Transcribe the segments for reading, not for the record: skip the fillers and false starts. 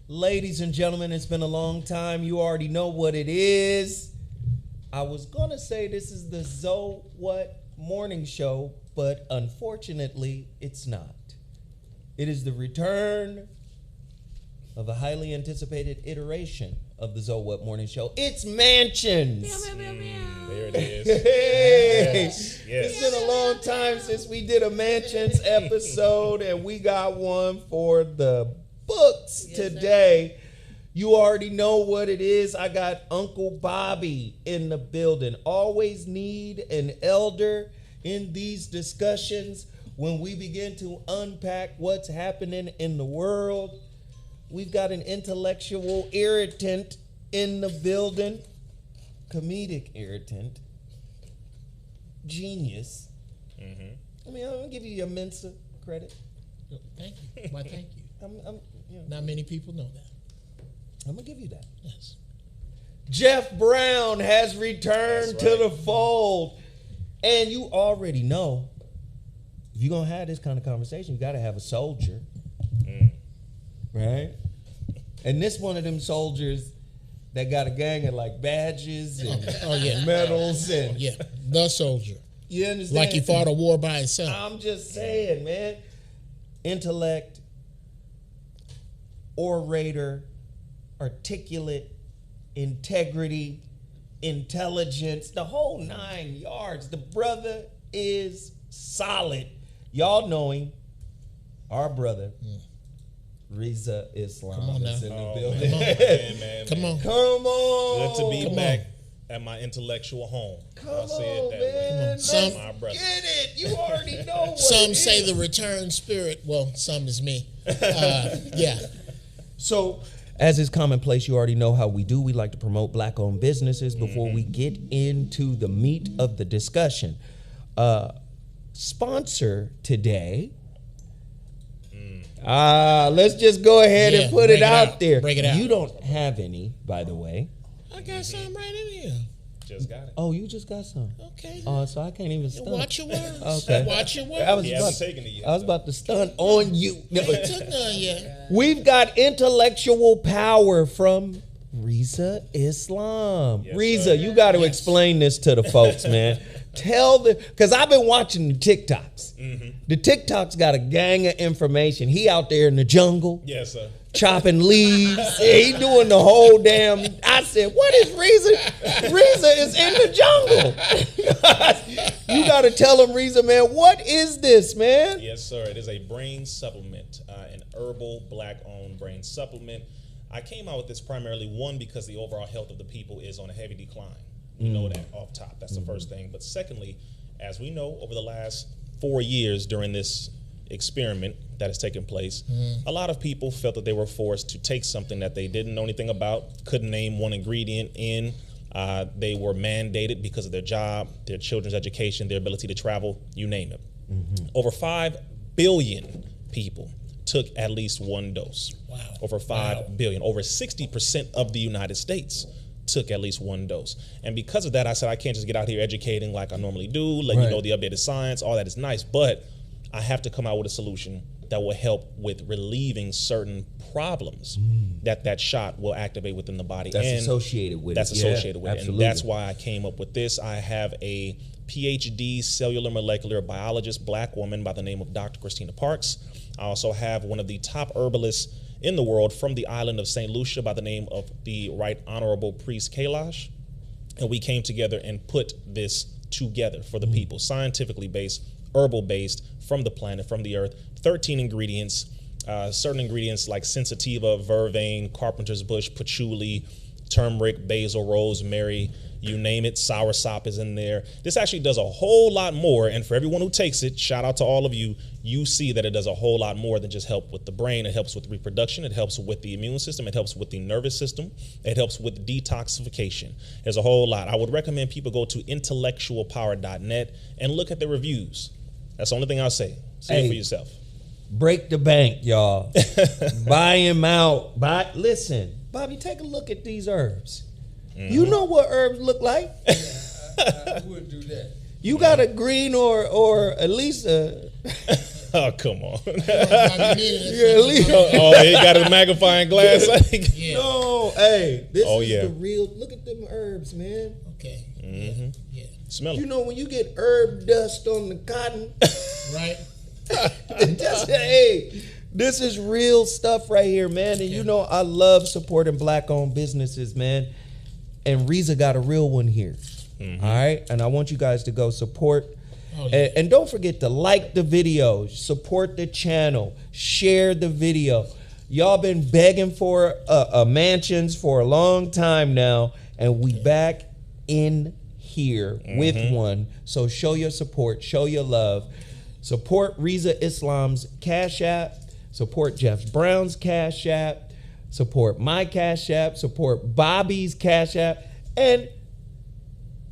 Ladies and gentlemen, it's been a long time. You already know what it is. I was going to say this is the ZoWhat morning show, but unfortunately, it's not. It is the return of a highly anticipated iteration of the ZoWhat morning show. It's Mansions. There it is. Hey, Yes. It's been a long time since we did a Mansions episode, and we got one for the books today. You already know what it is. I got Uncle Bobby in the building. Always need an elder in these discussions when we begin to unpack what's happening in the world. We've got an intellectual irritant in the building. Comedic irritant. Genius. I mean, I'm going to give you your Mensa credit. Thank you. Why, thank you. You know, Not many people know that. I'm going to give you that. Yes. Jeff Brown has returned That's to right. the fold. And you already know, if you're going to have this kind of conversation, you got to have a soldier. Right? And this one of them soldiers that got a gang of like badges and medals and Yeah, the soldier. you understand? Like he fought a war by himself. I'm just saying, man. Intellect, orator, articulate, integrity, intelligence, the whole 9 yards. The brother is solid. Y'all know him. Our brother, RIZZA Islam, Come on is now. in the Oh, building. man. Come on. Come on. Good to be Come back on. at my intellectual home. Come I'll say on, it that man. way. Let's Some- My brother. get it. You already know what Some it say is. the return spirit. Well, some is me. Yeah. So, as is commonplace, you already know how we do. We like to promote black-owned businesses before we get into the meat of the discussion. Sponsor today. Let's just go ahead and Yeah, put bring it it out out. there. Bring it out. You don't have any, by the way. I got some right in here. Just got it. Oh, you just got some. Okay. So I can't even stunt. Watch your words. Okay. Watch your words. I was He about, hasn't taken it yet. I was about to stunt on you. I ain't took none yet. We've got intellectual power from RIZZA Islam. Yes, RIZZA, sir. you got to explain this to the folks, man. Tell the, because I've been watching the TikToks. The TikToks got a gang of information. He out there in the jungle Yes, sir. chopping leaves. He doing the whole damn. I said, what is RIZZA? RIZZA is in the jungle. You got to tell him, RIZZA, man, what is this, man? Yes, sir. It is a brain supplement, an herbal black-owned brain supplement. I came out with this primarily, one, because the overall health of the people is on a heavy decline. We know that off top. That's the first thing. But secondly, as we know, over the last 4 years during this experiment that has taken place, a lot of people felt that they were forced to take something that they didn't know anything about, couldn't name one ingredient in. They were mandated because of their job, their children's education, their ability to travel, you name it. Over 5 billion people took at least one dose. Wow. Over 5 billion. Over 60% of the United States took at least one dose. And because of that, I said I can't just get out here educating like I normally do, let you know the updated science, all that is nice, but I have to come out with a solution that will help with relieving certain problems that shot will activate within the body. That's And associated with that's it. associated with it. Absolutely. And that's why I came up with this. I have a PhD cellular molecular biologist, black woman by the name of Dr. Christina Parks. I also have one of the top herbalists in the world from the island of St. Lucia by the name of the Right Honorable Priest Kailash. And we came together and put this together for the people, scientifically based, herbal based, from the planet, from the earth. 13 ingredients, certain ingredients like sensitiva, vervain, carpenter's bush, patchouli, turmeric, basil, rosemary, you name it, soursop is in there. This actually does a whole lot more, and for everyone who takes it, shout out to all of you, you see that it does a whole lot more than just help with the brain. It helps with reproduction, it helps with the immune system, it helps with the nervous system, it helps with detoxification. There's a whole lot. I would recommend people go to intellectualpower.net and look at the reviews. That's the only thing I'll say. See it for yourself. Break the bank, y'all. Buy him out. Listen, Bobby, take a look at these herbs. You know what herbs look like. I would do that. You got a green or at least a Oh, come on. Yeah, Oh, he got a magnifying glass. yeah. No, hey, this Oh, is yeah. the real. Look at them herbs, man. Okay. Mm-hmm. Yeah. Smell You it. know when you get herb dust on the cotton, Right. hey, this is real stuff right here, man. And you know I love supporting black-owned businesses, man. And RIZZA got a real one here. All right, and I want you guys to go support. Oh, yeah. And don't forget to like the videos, support the channel, share the video. Y'all been begging for a mansions for a long time now, and we back in here with one. So show your support, show your love. Support RIZZA Islam's Cash App, support Jeff Brown's Cash App, support my Cash App, support Bobby's Cash App, and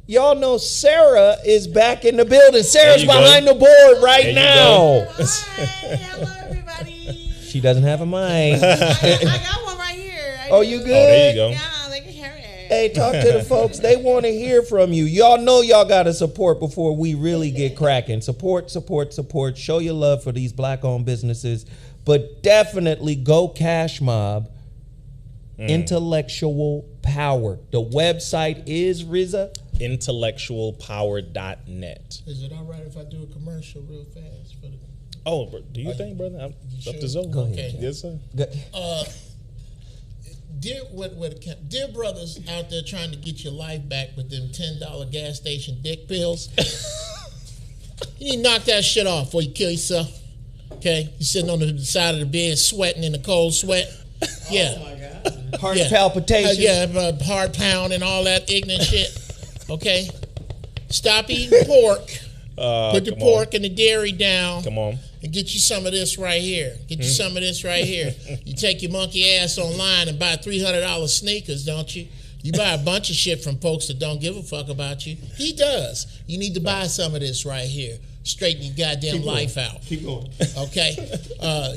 y'all know Sarah is back in the building. Sarah's behind the board right now. Hi, hello everybody. She doesn't have a mic. I got one right here. Oh, you good? Oh, there you go. Yeah, they can hear it. Hey, talk to the folks. They want to hear from you. Y'all know y'all got to support before we really get cracking. Support, support, support. Show your love for these black-owned businesses. But definitely go Cash Mob. Intellectual Power. The website is RIZZA. Intellectualpower.net. Is it all right if I do a commercial real fast for the? Oh, do you think, brother? I'm up to Zoe. Go ahead. Okay. Yes, sir. Dear brothers out there trying to get your life back with them $10 gas station dick pills, you need to knock that shit off before you kill yourself. Okay, you sitting on the side of the bed sweating in the cold sweat. Yeah. Heart palpitations. Heart pound and all that ignorant shit. Okay, stop eating pork. Put the pork and the dairy down. Come on. And get you some of this right here. Get you some of this right here. You take your monkey ass online and buy $300 sneakers, don't you? You buy a bunch of shit from folks that don't give a fuck about you. He does. You need to buy some of this right here. Straighten your goddamn life out. Keep going. Okay?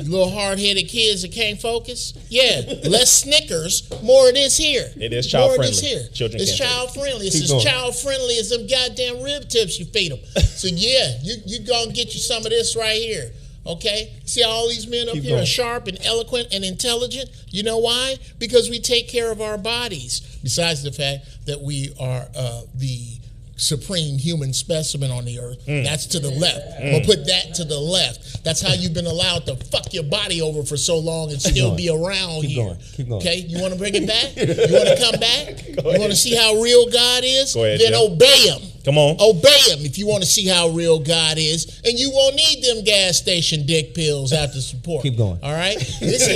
Little hard-headed kids that can't focus. Yeah, less Snickers, more of this here. It is child-friendly. More of this here. Children it's can't child-friendly. It's Keep as going. child-friendly as them goddamn rib tips you feed them. So yeah, you gonna get you some of this right here. Okay? See how all these men up here are sharp and eloquent and intelligent? You know why? Because we take care of our bodies. Besides the fact that we are the supreme human specimen on the earth. That's to the left. We'll put that to the left. That's how you've been allowed to fuck your body over for so long and still be around here. Keep going. Okay? You want to bring it back? You want to come back? You want to see how real God is? Go ahead, then Jeff. obey him. Come on. Obey him if you want to see how real God is, and you won't need them gas station dick pills after support. Keep going. All right? This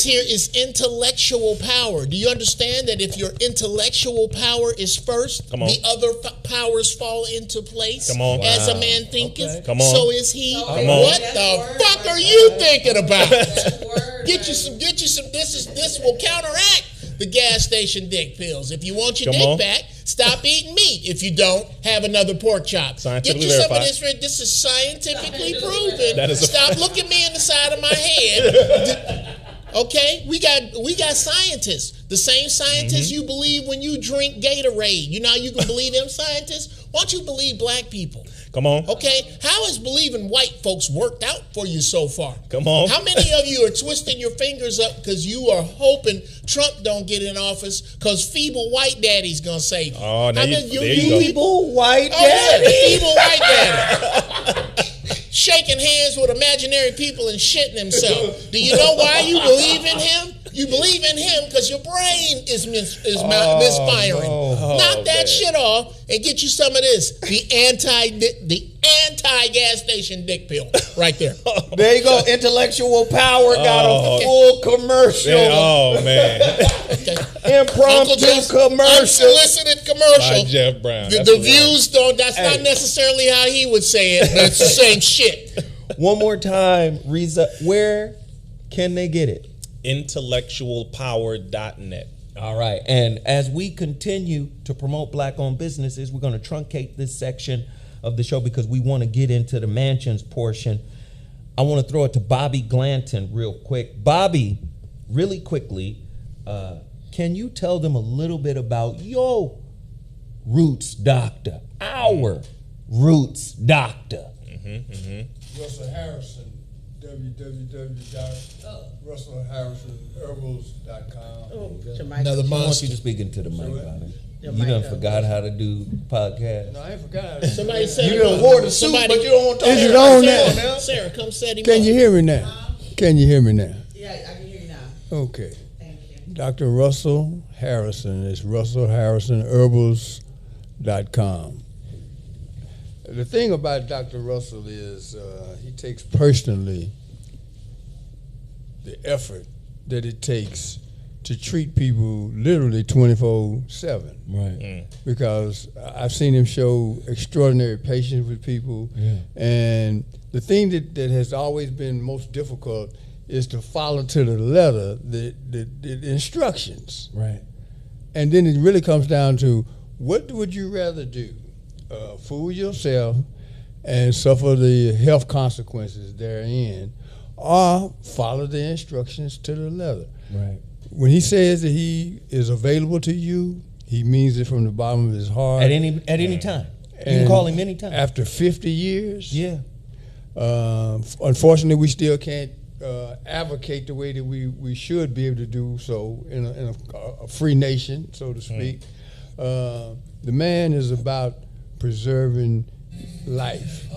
here is intellectual power. Do you understand that if your intellectual power is first, Come on. the other powers fall into place? Come on. As a man thinketh, Okay. Come on. so is he. Come on. What That's the word fuck right are you there. thinking about? That's word. Get you some. This will counteract the gas station dick pills. If you want your Come dick on. back, stop eating meat. If you don't, have another pork chop. Scientifically Get you some of verified. this. This is scientifically proven. That is a Stop looking me in the side of my head. Okay, we got scientists. The same scientists you believe when you drink Gatorade. You know how you can believe them scientists? Why don't you believe black people? Come on. Okay, how has believing white folks worked out for you so far? Come on. How many of you are twisting your fingers up because you are hoping Trump don't get in office because feeble white daddy's gonna save you? Oh, now How you- many- there you go. Feeble white Oh, yeah, daddy. the feeble white daddy. Shaking hands with imaginary people and shitting himself. Do you know why you believe in him? You believe in him because your brain is misfiring. no. Knock that man. shit off and get you some of this. The anti gas station dick pill right there. There you go. Intellectual Power got Oh. a full commercial. Oh, man. Okay. Impromptu commercial. Unsolicited commercial. By Jeff Brown. The, That's the the views don't. That's Hey. not necessarily how he would say it, but it's the same shit. One more time, RIZZA, where can they get it? Intellectualpower.net. All right. And as we continue to promote black-owned businesses, we're going to truncate this section of the show because we want to get into the mansions portion. I want to throw it to Bobby Glanton real quick. Bobby, really quickly, can you tell them a little bit about your roots doctor, our roots doctor? Russell Harrison, www.russellharrisonherbals.com. Another I want monster. you to speak into the mic, Bobby. Your You mic done up. forgot how to do podcasts. No, I ain't forgot. Somebody said You done wore the suit, somebody- but you don't want to talk Is it about on Sarah now? Sarah, come set him Can up. you hear me now? Can you hear me now? Yeah, I can hear you now. Okay. Thank you. Dr. Russell Harrison is russellharrisonherbals.com. The thing about Dr. Russell is he takes personally the effort that it takes to treat people literally 24/7. Right. Because I've seen him show extraordinary patience with people. Yeah. And the thing that has always been most difficult is to follow to the letter the instructions. Right. And then it really comes down to, what would you rather do? Fool yourself and suffer the health consequences therein, or follow the instructions to the letter. Right. When he says that he is available to you, he means it from the bottom of his heart. At any time. You can And call him anytime. After 50 years, Yeah. unfortunately, we still can't advocate the way that we should be able to do so in a free nation, so to speak. The man is about preserving life.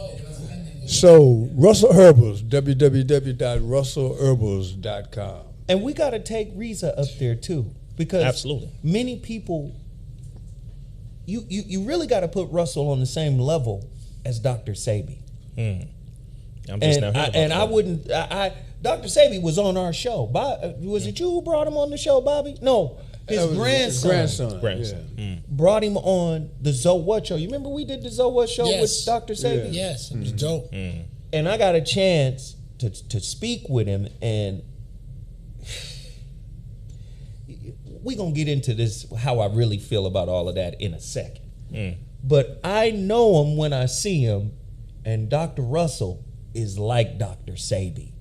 So, Russell Herbals, www.russellherbals.com. And we got to take RIZZA up there too, because Absolutely. many people, you really got to put Russell on the same level as Dr. Sabi. I'm just now hearing about that. Dr. Sabi was on our show. Was it you who brought him on the show, Bobby? No, his That was grandson Grandson. Yeah. brought him on the ZoWhat show. You remember we did the ZoWhat show Yes. with Dr. Sabi? Yes, it was dope. And I got a chance to speak with him, and we're going to get into this, how I really feel about all of that in a second. But I know him when I see him, and Dr. Russell is like Dr. Sabi.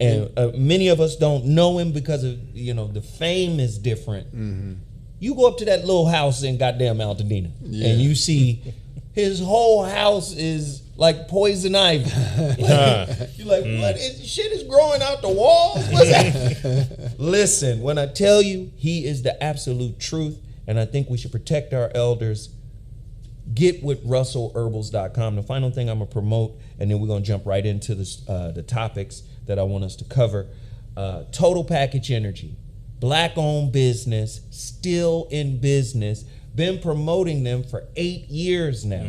And many of us don't know him because of, the fame is different. You go up to that little house in goddamn Altadena, and you see his whole house is like poison ivy. You're like, what? Shit is growing out the walls? What's that? Listen, when I tell you he is the absolute truth, and I think we should protect our elders, get with russellherbals.com. The final thing I'm going to promote, and then we're going to jump right into the topics that I want us to cover. Total Package Energy, black-owned business, still in business. Been promoting them for 8 years now.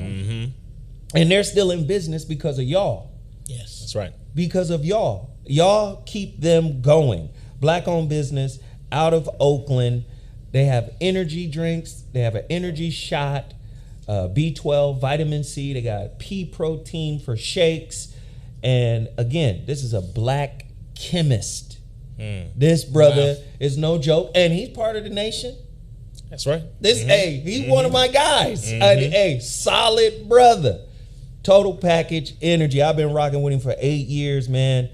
And they're still in business because of y'all. Yes. That's right. Because of y'all. Y'all keep them going. Black-owned business out of Oakland. They have energy drinks. They have an energy shot, B12, vitamin C. They got pea protein for shakes. And again, this is a black chemist. This brother is no joke. And he's part of the nation. That's right. Hey, he's one of my guys. Hey, solid brother. Total Package Energy. I've been rocking with him for 8 years, man.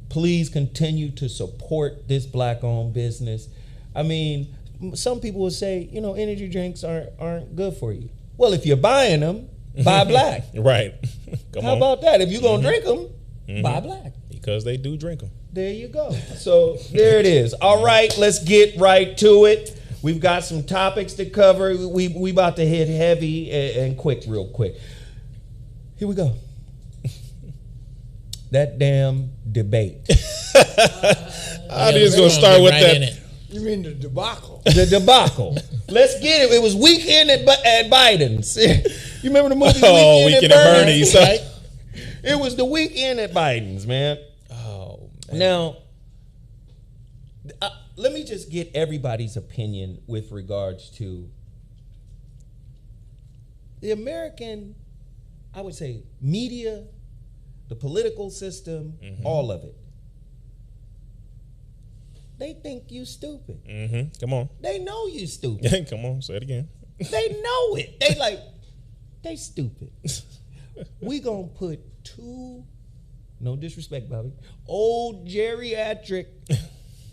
Please continue to support this black-owned business. I mean, some people will say, energy drinks aren't good for you. Well, if you're buying them, buy black. Right. Come How on. about that? If you're going to drink them, buy black. Because they do drink them. There you go. So there it is. All right, let's get right to it. We've got some topics to cover. We about to hit heavy and quick, real quick. Here we go. That damn debate. I just going to start with right in that. it. You mean the debacle? The debacle. Let's get it. It was weekend at Biden's. You remember the movie Oh, Weekend Weekend at at Bernie's? Bernie's. Right? It was the weekend at Biden's, man. Oh, man. Now, let me just get everybody's opinion with regards to the American, I would say, media, the political system, all of it. They think you stupid. Come on. They know you stupid. Come on. Say it again. They know it. They stupid. We gonna put two, no disrespect, Bobby, old geriatric,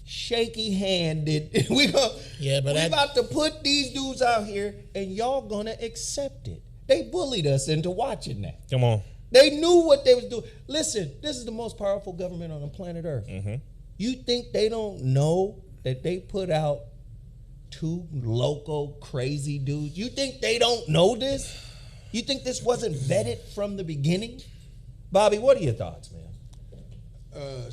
shaky-handed. We about to put these dudes out here, and y'all gonna accept it. They bullied us into watching that. Come on. They knew what they was doing. Listen, this is the most powerful government on the planet Earth. Mm-hmm. You think they don't know that they put out 2 local crazy dudes? You think they don't know this? You think this wasn't vetted from the beginning? Bobby, what are your thoughts, man?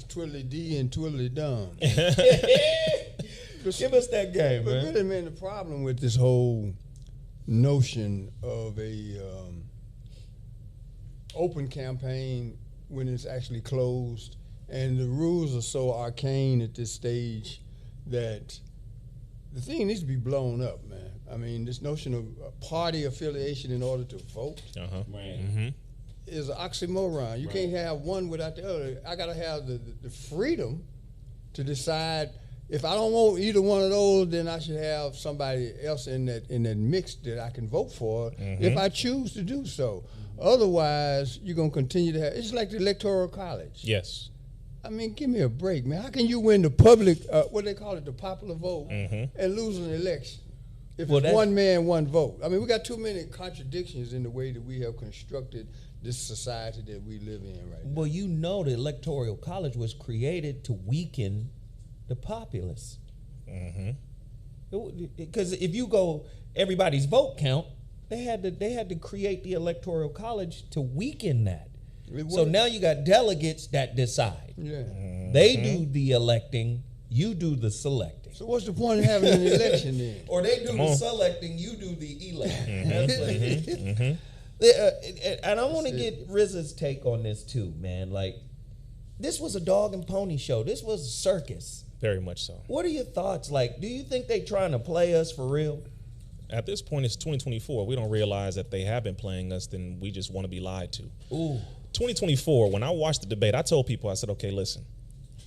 Twiddly D and Twiddly Dum. Give us that game, But man. really, man, the problem with this whole notion of a open campaign when it's actually closed, and the rules are so arcane at this stage that the thing needs to be blown up, man. I mean, this notion of party affiliation in order to vote Right. Mm-hmm. is an oxymoron. You can't have one without the other. I got to have the freedom to decide. If I don't want either one of those, then I should have somebody else in that mix that I can vote for if I choose to do so. Otherwise, you're going to continue to have, it's like the Electoral College. Yes. I mean, give me a break, man. How can you win the public, what they call it, the popular vote, and lose an election if it's one man, one vote? I mean, we got too many contradictions in the way that we have constructed this society that we live in right now. Well, you know the Electoral College was created to weaken the populace. Because if you go everybody's vote count, they had to create the Electoral College to weaken that. So now you got delegates that decide. Yeah. They do the electing, you do the selecting. So what's the point of having an election then? Or they do the selecting, you do the electing. That's what it is. And I want to get RIZZA's take on this too, man. Like, this was a dog and pony show. This was a circus. Very much so. What are your thoughts? Like, do you think they trying to play us for real? At this point, it's 2024. We don't realize that they have been playing us, then we just want to be lied to. Ooh. 2024, when I watched the debate, I told people, I said, okay, listen,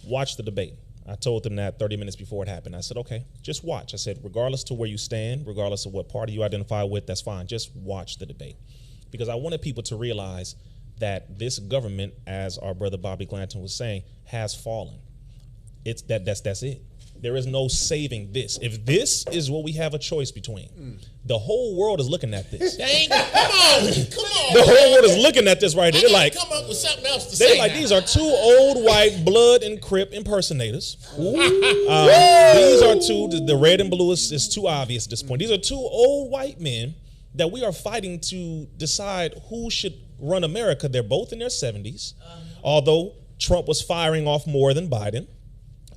watch the debate. I told them that 30 minutes before it happened. I said, okay, just watch. I said, regardless to where you stand, regardless of what party you identify with, that's fine. Just watch the debate. Because I wanted people to realize that this government, as our brother Bobby Glanton was saying, has fallen. It's that's it. There is no saving this. If this is what we have a choice between, the whole world is looking at this. Dang, come on. The whole world is looking at this right here. They're like, come up with something else to say. they're like, now. these are 2 old white blood and Crip impersonators. These are 2, the red and blue is too obvious at this point. These are 2 old white men that we are fighting to decide who should run America. They're both in their 70s, although Trump was firing off more than Biden.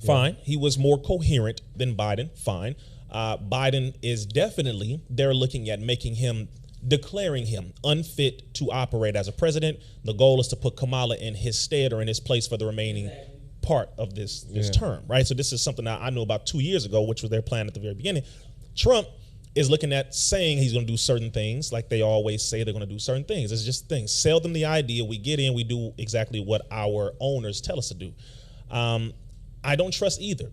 Fine. He was more coherent than Biden. Fine. Biden is definitely, they're looking at declaring him unfit to operate as a president. The goal is to put Kamala in his stead or in his place for the remaining part of this term, right? So this is something that I knew about 2 years ago, which was their plan at the very beginning. Trump is looking at saying he's going to do certain things, like they always say they're going to do certain things. It's just things. Sell them the idea. We get in, we do exactly what our owners tell us to do. I don't trust either.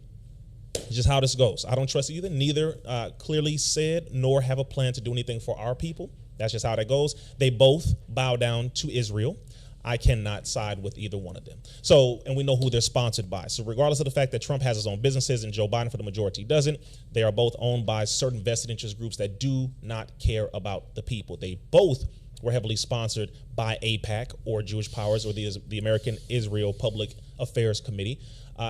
It's just how this goes. I don't trust either. Neither clearly said nor have a plan to do anything for our people. That's just how that goes. They both bow down to Israel. I cannot side with either one of them. So, and we know who they're sponsored by. So regardless of the fact that Trump has his own businesses and Joe Biden for the majority doesn't, they are both owned by certain vested interest groups that do not care about the people. They both were heavily sponsored by AIPAC or Jewish Powers or the American Israel Public Affairs Committee.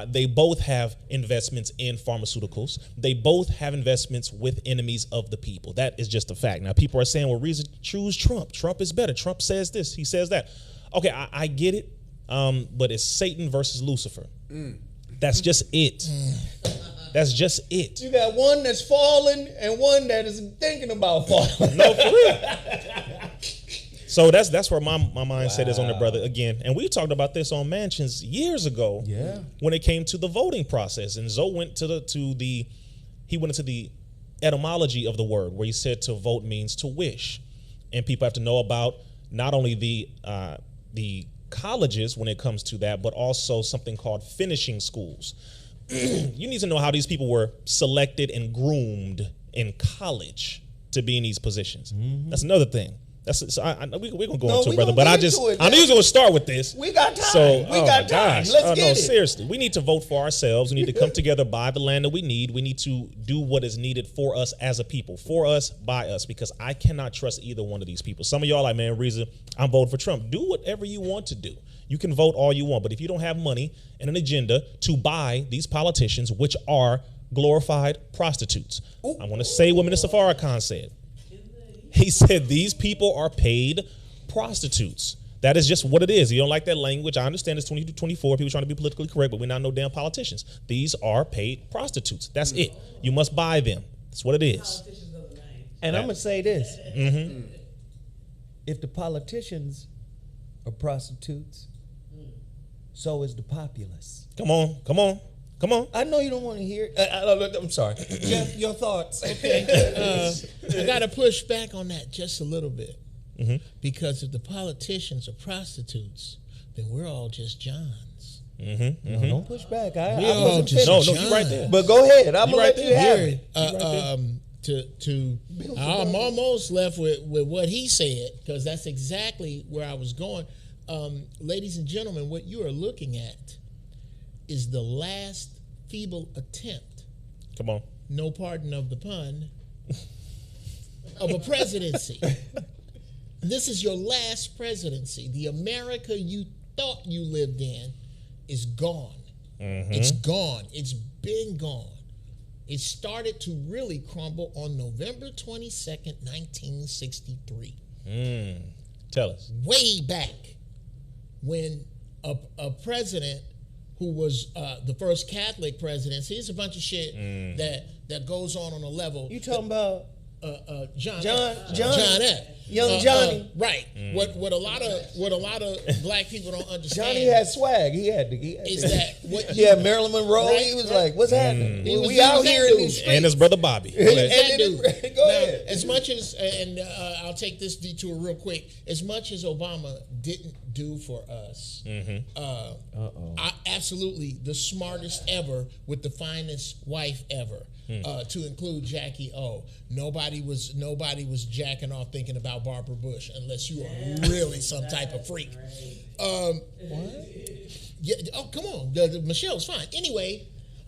They both have investments in pharmaceuticals. They both have investments with enemies of the people. That is just a fact. Now, people are saying, well, RIZZA, choose Trump. Trump is better. Trump says this. He says that. Okay, I get it, but it's Satan versus Lucifer. That's just it. That's just it. You got one that's falling and one that is thinking about falling. No, for real. So that's where my mindset is on it, brother. Again, and we talked about this on Mansions years ago. Yeah. When it came to the voting process, and Zoe went into the etymology of the word, where he said to vote means to wish, and people have to know about not only the colleges when it comes to that, but also something called finishing schools. You need to know how these people were selected and groomed in college to be in these positions. That's another thing. That's so we're gonna go No, into we it, brother. gonna But get I into just it, I knew you was gonna start with this. We got time. So we got time. Let's no, get it. seriously, we need to vote for ourselves. We need to come together, buy the land that we need. We need to do what is needed for us as a people, for us, by us. Because I cannot trust either one of these people. Some of y'all like, man, RIZZA, I'm voting for Trump. Do whatever you want to do. You can vote all you want, but if you don't have money and an agenda to buy these politicians, which are glorified prostitutes, I want to say what Minister Farrakhan said. He said these people are paid prostitutes. That is just what it is. You don't like that language. I understand it's 2024. People trying to be politically correct, but we're not no damn politicians. These are paid prostitutes. That's it. You must buy them. That's what it is. And I'm gonna say this: if the politicians are prostitutes, so is the populace. Come on, come on, come on. I know you don't want to hear. I'm sorry, Jeff. Your thoughts? I got to push back on that just a little bit. Because if the politicians are prostitutes, then we're all just Johns. No, don't push back. I all wasn't just finished. No, you right there. But go ahead. I'm gonna right let you there. have it. I'm almost left with what he said, because that's exactly where I was going. Ladies and gentlemen, what you are looking at is the last feeble attempt, Come on. no pardon of the pun, of a presidency. This is your last presidency. The America you thought you lived in is gone. It's gone. It's been gone. It started to really crumble on November 22nd, 1963. Tell us. Way back when a president who was the first Catholic presidency, it's a bunch of shit that goes on a level. You talking about John F. F. Young Johnny. Right. What a lot of black people don't understand. Johnny had swag. He had is that what he had Marilyn Monroe. Right, He was right. like, "What's happening? He was- We he out was that here in dude. these streets." And his brother Bobby. Go That ahead. dude. Go Now, ahead. as much as, and I'll take this detour real quick, as much as Obama didn't do for us, I absolutely the smartest ever with the finest wife ever, to include Jackie O. Nobody was jacking off thinking about Barbara Bush unless you are really some type of freak. Yeah, oh, come on. Michelle's fine. Anyway.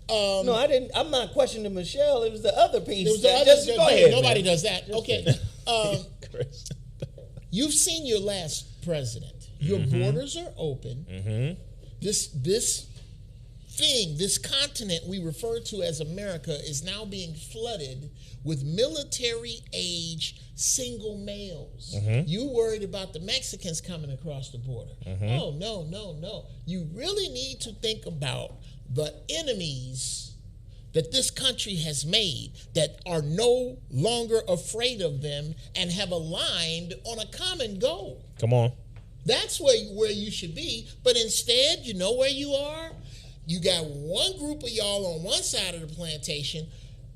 No, I didn't. I'm not questioning Michelle. It was the other piece. There was the that- other- just go ahead. Nobody man. does that. Okay. Chris. You've seen your last president. Your borders are open. This thing, this continent we refer to as America, is now being flooded with military-age single males. You worried about the Mexicans coming across the border. Oh, no. You really need to think about the enemies that this country has made that are no longer afraid of them and have aligned on a common goal. Come on. That's where you should be. But instead, you know where you are? You got one group of y'all on one side of the plantation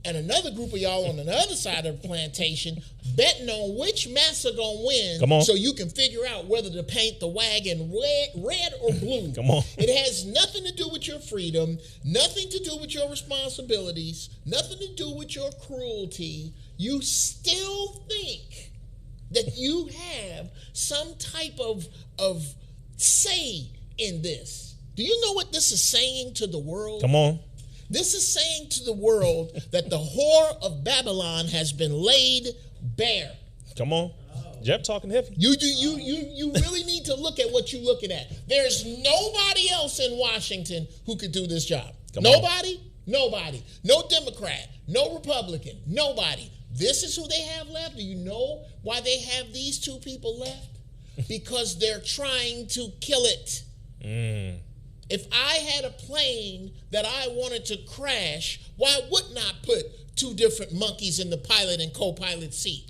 and another group of y'all on the other side of the plantation betting on which mess are going to win. Come on. So you can figure out whether to paint the wagon red or blue. Come on. It has nothing to do with your freedom, nothing to do with your responsibilities, nothing to do with your cruelty. You still think that you have some type of say in this. Do you know what this is saying to the world? Come on. This is saying to the world that the whore of Babylon has been laid bare. Come on. Jeff talking heavy. You really need to look at what you're looking at. There's nobody else in Washington who could do this job. Come on. Nobody. No Democrat, no Republican, nobody. This is who they have left. Do you know why they have these two people left? Because they're trying to kill it. If I had a plane that I wanted to crash, why wouldn't I put two different monkeys in the pilot and co-pilot seat?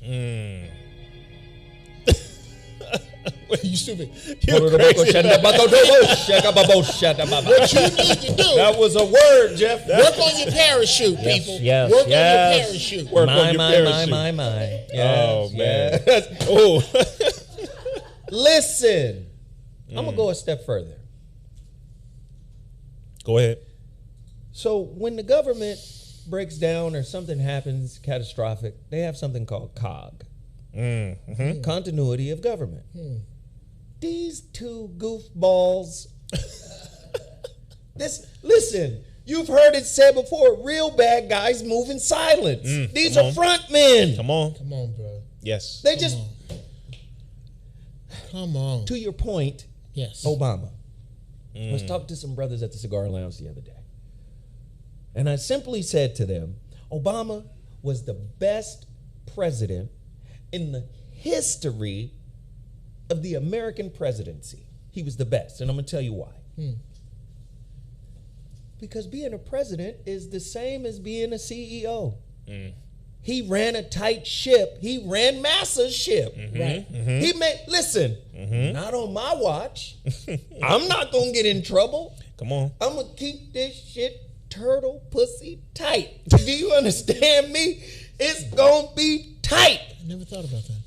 You stupid. You're crazy. What you need to do, That was a word, Jeff. work on your parachute, people. yes, work yes. on your parachute. Work on your parachute. my. Oh, man. Yes. Oh. Listen, I'm gonna go a step further. Go ahead. So when the government breaks down or something happens catastrophic, they have something called COG. Continuity of government. These two goofballs. Listen, you've heard it said before, real bad guys move in silence. These are front men. Come on. Come on, bro. Yes. They just, Come on. to your point, Yes. Obama. I was talking to some brothers at the cigar lounge the other day. And I simply said to them, Obama was the best president in the history of the American presidency. He was the best. And I'm going to tell you why. Because being a president is the same as being a CEO. He ran a tight ship. He ran Massa's ship. Right. He made, listen, not on my watch. I'm not going to get in trouble. Come on. I'm going to keep this shit turtle pussy tight. Do you understand me? It's going to be tight. I never thought about that.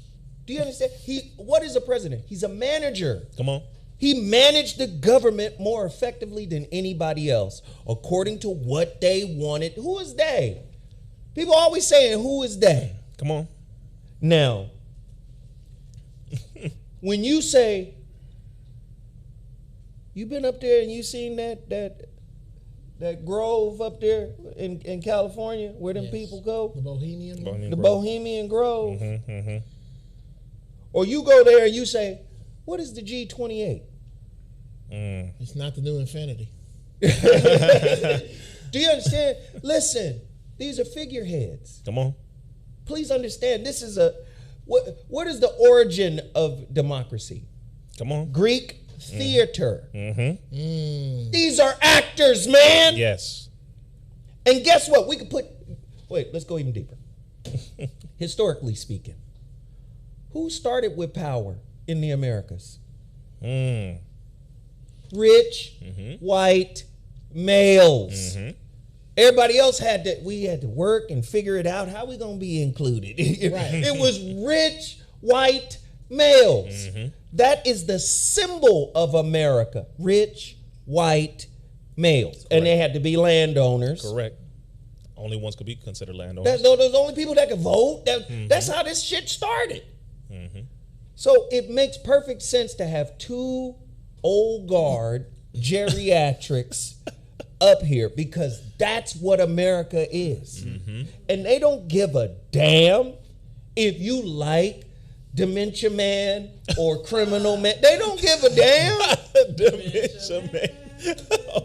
Do you understand? What is a president? He's a manager. Come on. He managed the government more effectively than anybody else, according to what they wanted. Who is they? People always saying, who is they? Come on. Now, when you say, you've been up there and you seen that grove up there in California where them people go? The Bohemian. The Bohemian Grove. Or you go there and you say, what is the G28? It's not the new Infinity. Do you understand? Listen, these are figureheads. Come on. Please understand, this is what is the origin of democracy? Come on. Greek theater. These are actors, man. Yes. And guess what? We could wait, let's go even deeper. Historically speaking, who started with power in the Americas? Rich, white, males. Everybody else we had to work and figure it out. How we going to be included? It was rich, white, males. That is the symbol of America. Rich, white, males. Correct. And they had to be landowners. Correct. Only ones could be considered landowners. Those only people that could vote. That's how this shit started. So it makes perfect sense to have two old guard geriatrics up here because that's what America is. And they don't give a damn if you like Dementia Man or Criminal Man. They don't give a damn. Dementia Man.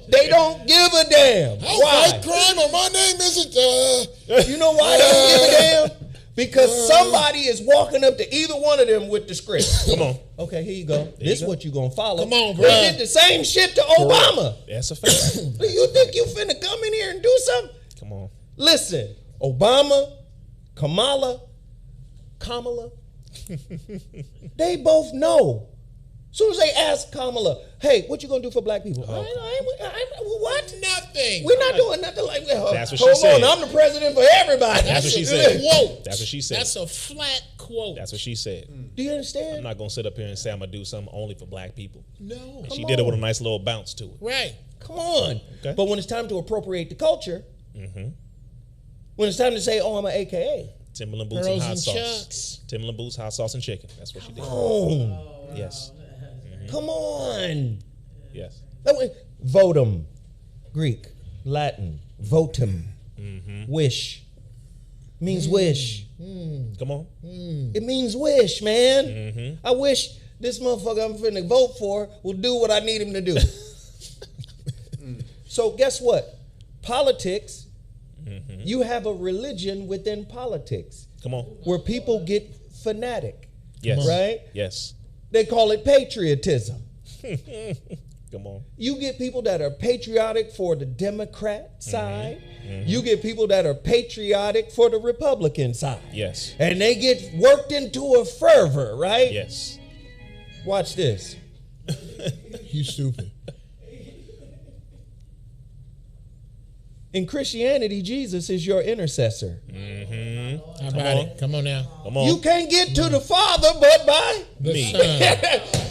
They don't give a damn. Why? Fight crime or my name isn't. You know why they don't give a damn? Because somebody is walking up to either one of them with the script. Come on. Okay, here you go. This is what you're going to follow. Come on, bro. They did the same shit to Obama. That's a fact. Do you think you finna come in here and do something? Come on. Listen, Obama, Kamala, they both know. As soon as they ask Kamala, hey, what you gonna do for black people? What? Nothing. We're not doing nothing like that. That's what she said. I'm the president for everybody. That's what she said. Quote. That's what she said. That's a flat quote. That's what she said. Do you understand? I'm not gonna sit up here and say I'm gonna do something only for black people. No. And she did it with a nice little bounce to it. Right. Come on. Okay. But when it's time to appropriate the culture, when it's time to say, oh, I'm an AKA. Timberland boots Pearls and hot and sauce. chucks. Timberland boots, hot sauce, and chicken. That's what she did. Oh, Yes. come on. Yes. That way, votum, Greek, Latin, votum, wish, means wish. Come on. It means wish, man. I wish this motherfucker I'm finna vote for will do what I need him to do. So guess what? Politics, you have a religion within politics. Come on. Where people get fanatic. Yes. Right? Yes. They call it patriotism. Come on. You get people that are patriotic for the Democrat side. You get people that are patriotic for the Republican side. Yes. And they get worked into a fervor, right? Yes. Watch this. You stupid. In Christianity, Jesus is your intercessor. How about it? Come on now. Come on. You can't get to the Father but by The Me.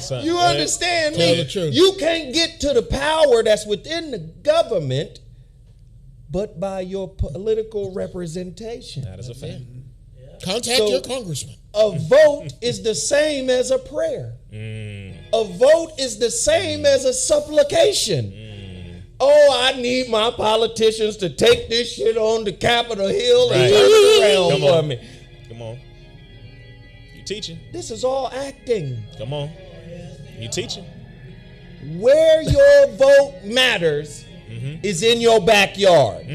Son. You understand Tell me? the truth. You can't get to the power that's within the government but by your political representation. That is a fact. Contact So- your congressman. A vote is the same as a prayer. A vote is the same as a supplication. Oh, I need my politicians to take this shit on the Capitol Hill and turn it around for me. Come on. You teaching. This is all acting. Come on. You teaching. Where your vote matters is in your backyard.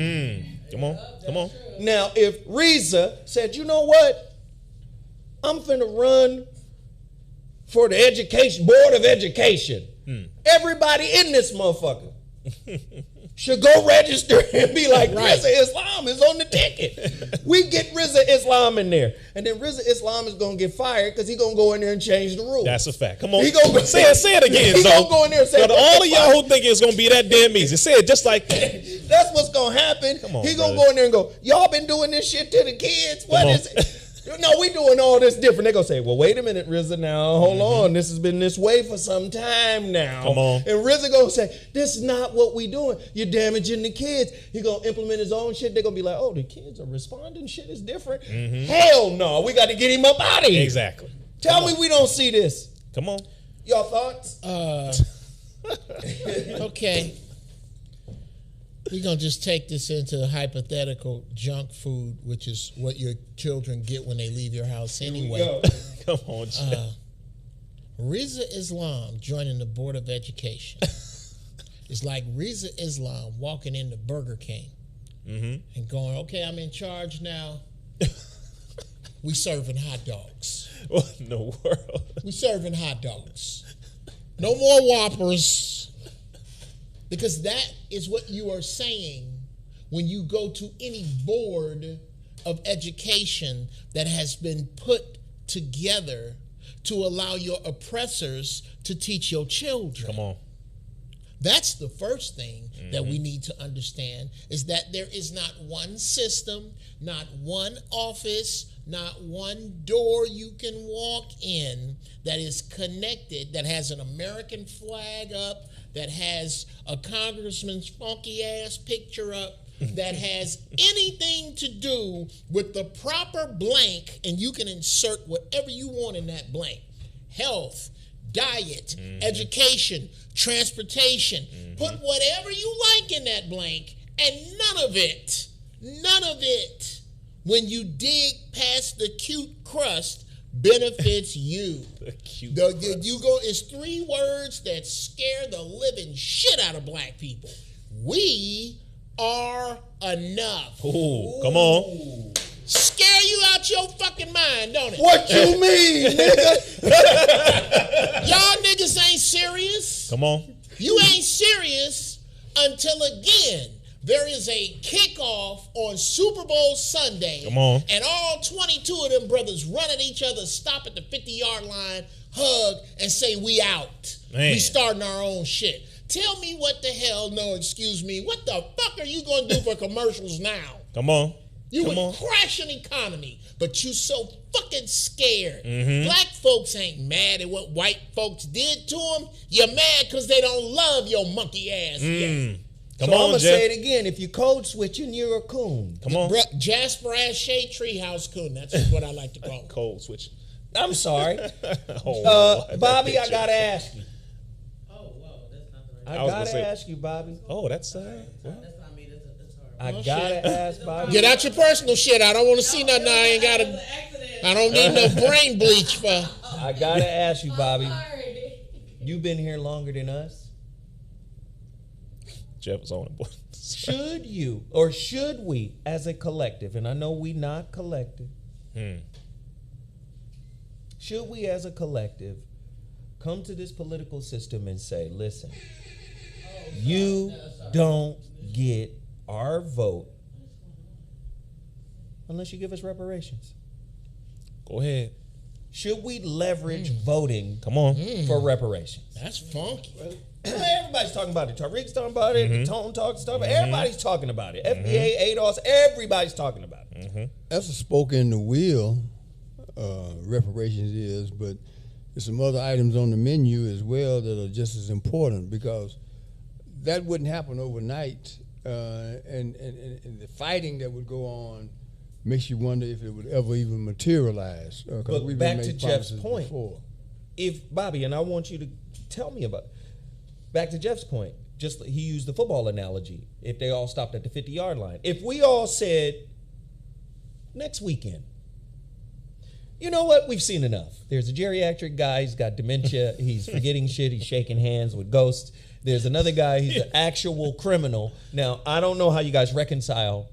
Come on. Come on. Now, if RIZZA said, you know what? I'm finna run for the education board of education. Everybody in this motherfucker should go register and be like, RIZZA Islam is on the ticket. We get RIZZA Islam in there. And then RIZZA Islam is going to get fired because he's going to go in there and change the rules. That's a fact. Come on. He gonna say it again. He's going to go in there and say, all of y'all who think it's going to be that damn easy, say it just like that. That's what's going to happen. Come on, He's going to go in there and go, y'all been doing this shit to the kids? What is it? No, we doing all this different. They're going to say, well, wait a minute, RIZZA, now. Hold on. This has been this way for some time now. Come on. And RIZZA going to say, this is not what we doing. You're damaging the kids. He going to implement his own shit. They're going to be like, oh, the kids are responding. Shit is different. Hell no. We got to get him up out of here. Exactly. Tell me we don't see this. Come on. Y'all thoughts? Okay. We're going to just take this into hypothetical junk food, which is what your children get when they leave your house anyway. Come on, Jeff. RIZZA Islam joining the Board of Education. It's like RIZZA Islam walking into Burger King and going, okay, I'm in charge now. We serving hot dogs. What in the world? We serving hot dogs. No more Whoppers. Because that is what you are saying when you go to any board of education that has been put together to allow your oppressors to teach your children. Come on. That's the first thing that we need to understand, is that there is not one system, not one office, not one door you can walk in that is connected, that has an American flag up, that has a congressman's funky ass picture up, that has anything to do with the proper blank, and you can insert whatever you want in that blank. Health, diet, education, transportation. Put whatever you like in that blank, and none of it, when you dig past the cute crust, benefits you. It's 3 words that scare the living shit out of black people. We are enough. Ooh, come on. Scare you out your fucking mind, don't it? What you mean, nigga? Y'all niggas ain't serious. Come on. You ain't serious until, again, there is a kickoff on Super Bowl Sunday. Come on. And all 22 of them brothers run at each other, stop at the 50-yard line, hug, and say, we out. Man. We starting our own shit. Tell me what the hell, no, excuse me, what the fuck are you going to do for commercials now? Come on. You Come would on. crash an economy, but you so fucking scared. Black folks ain't mad at what white folks did to them. You're mad because they don't love your monkey ass. Come So I'm on, going to Jeff. say it again. If you code switching, you're a coon. Come on. Jasper ass shade treehouse coon. That's what I like to call it. Cold switch. I'm sorry. Oh, Bobby, I got to ask you. Oh, whoa, that's not the right. I was got gonna to say- ask you, Bobby. Oh, that's That's not me. That's horrible. I Oh, got shit. to ask Bobby. Get out your personal shit. I don't want to see nothing. I ain't got It was to. an accident. I don't need no brain bleach for. I got to ask you, Bobby. Sorry. You've been here longer than us. Jeff is on it, boy. Should you, or should we, as a collective, and I know we not collective, should we as a collective come to this political system and say, listen, you don't get our vote unless you give us reparations? Go ahead. Should we leverage voting Come on. for reparations? That's funky. Everybody's talking about it. Tariq's talking about it. Tone talks about it. Everybody's talking about it. FBA, ADOS, everybody's talking about it. That's a spoke in the wheel, reparations is, but there's some other items on the menu as well that are just as important, because that wouldn't happen overnight, and the fighting that would go on makes you wonder if it would ever even materialize. But we've back made to Jeff's promises point. before. If Bobby, and I want you to tell me about, back to Jeff's point, just he used the football analogy. If they all stopped at the 50-yard line, if we all said next weekend, you know what, we've seen enough. There's a geriatric guy, he's got dementia, he's forgetting shit, he's shaking hands with ghosts. There's another guy, he's an actual criminal. Now, I don't know how you guys reconcile,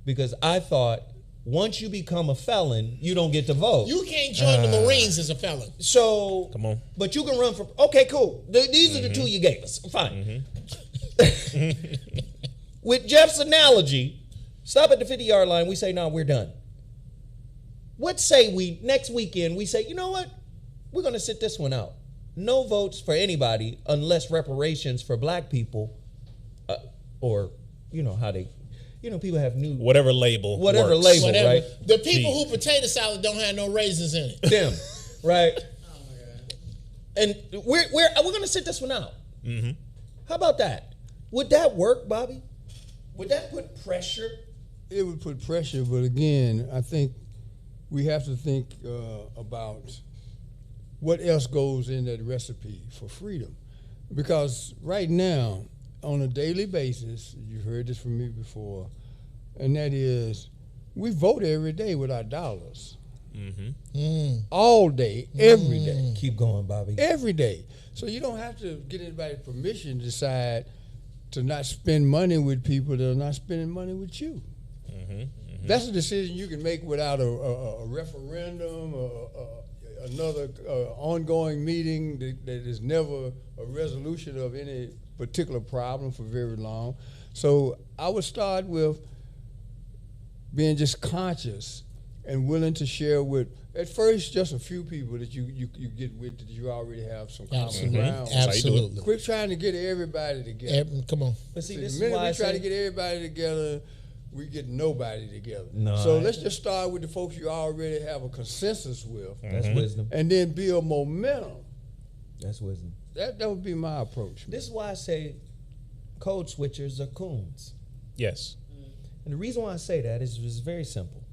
because I thought once you become a felon, you don't get to vote. You can't join the Marines as a felon. So, Come on. But you can run for, okay, cool. These are the two you gave us. Fine. With Jeff's analogy, stop at the 50-yard line, we say, no, we're done. What say we, next weekend, we say, you know what? We're going to sit this one out. No votes for anybody unless reparations for black people, or, you know, how they, you know, people have new, Whatever label whatever works. label, Whatever. right? The people who potato salad don't have no raisins in it. Them, right? Oh my God. And we're going to sit this one out. How about that? Would that work, Bobby? Would that put pressure? It would put pressure, but again, I think we have to think about what else goes in that recipe for freedom. Because right now, on a daily basis, you've heard this from me before, and that is, we vote every day with our dollars. All day, every day. Keep going, Bobby. Every day. So you don't have to get anybody's permission to decide to not spend money with people that are not spending money with you. That's a decision you can make without a referendum, another ongoing meeting that is never a resolution of any particular problem for very long. So I would start with being just conscious and willing to share with, at first, just a few people that you get with, that you already have some common ground. Absolutely. Quit trying to get everybody together. Come on. But see, See, this the is minute why I we try say, to get everybody together, we get nobody together. No, So let's just start with the folks you already have a consensus with, that's wisdom. and then build momentum. That's wisdom. That would be my approach. This is why I say code switchers are coons. Yes. And the reason why I say that is very simple.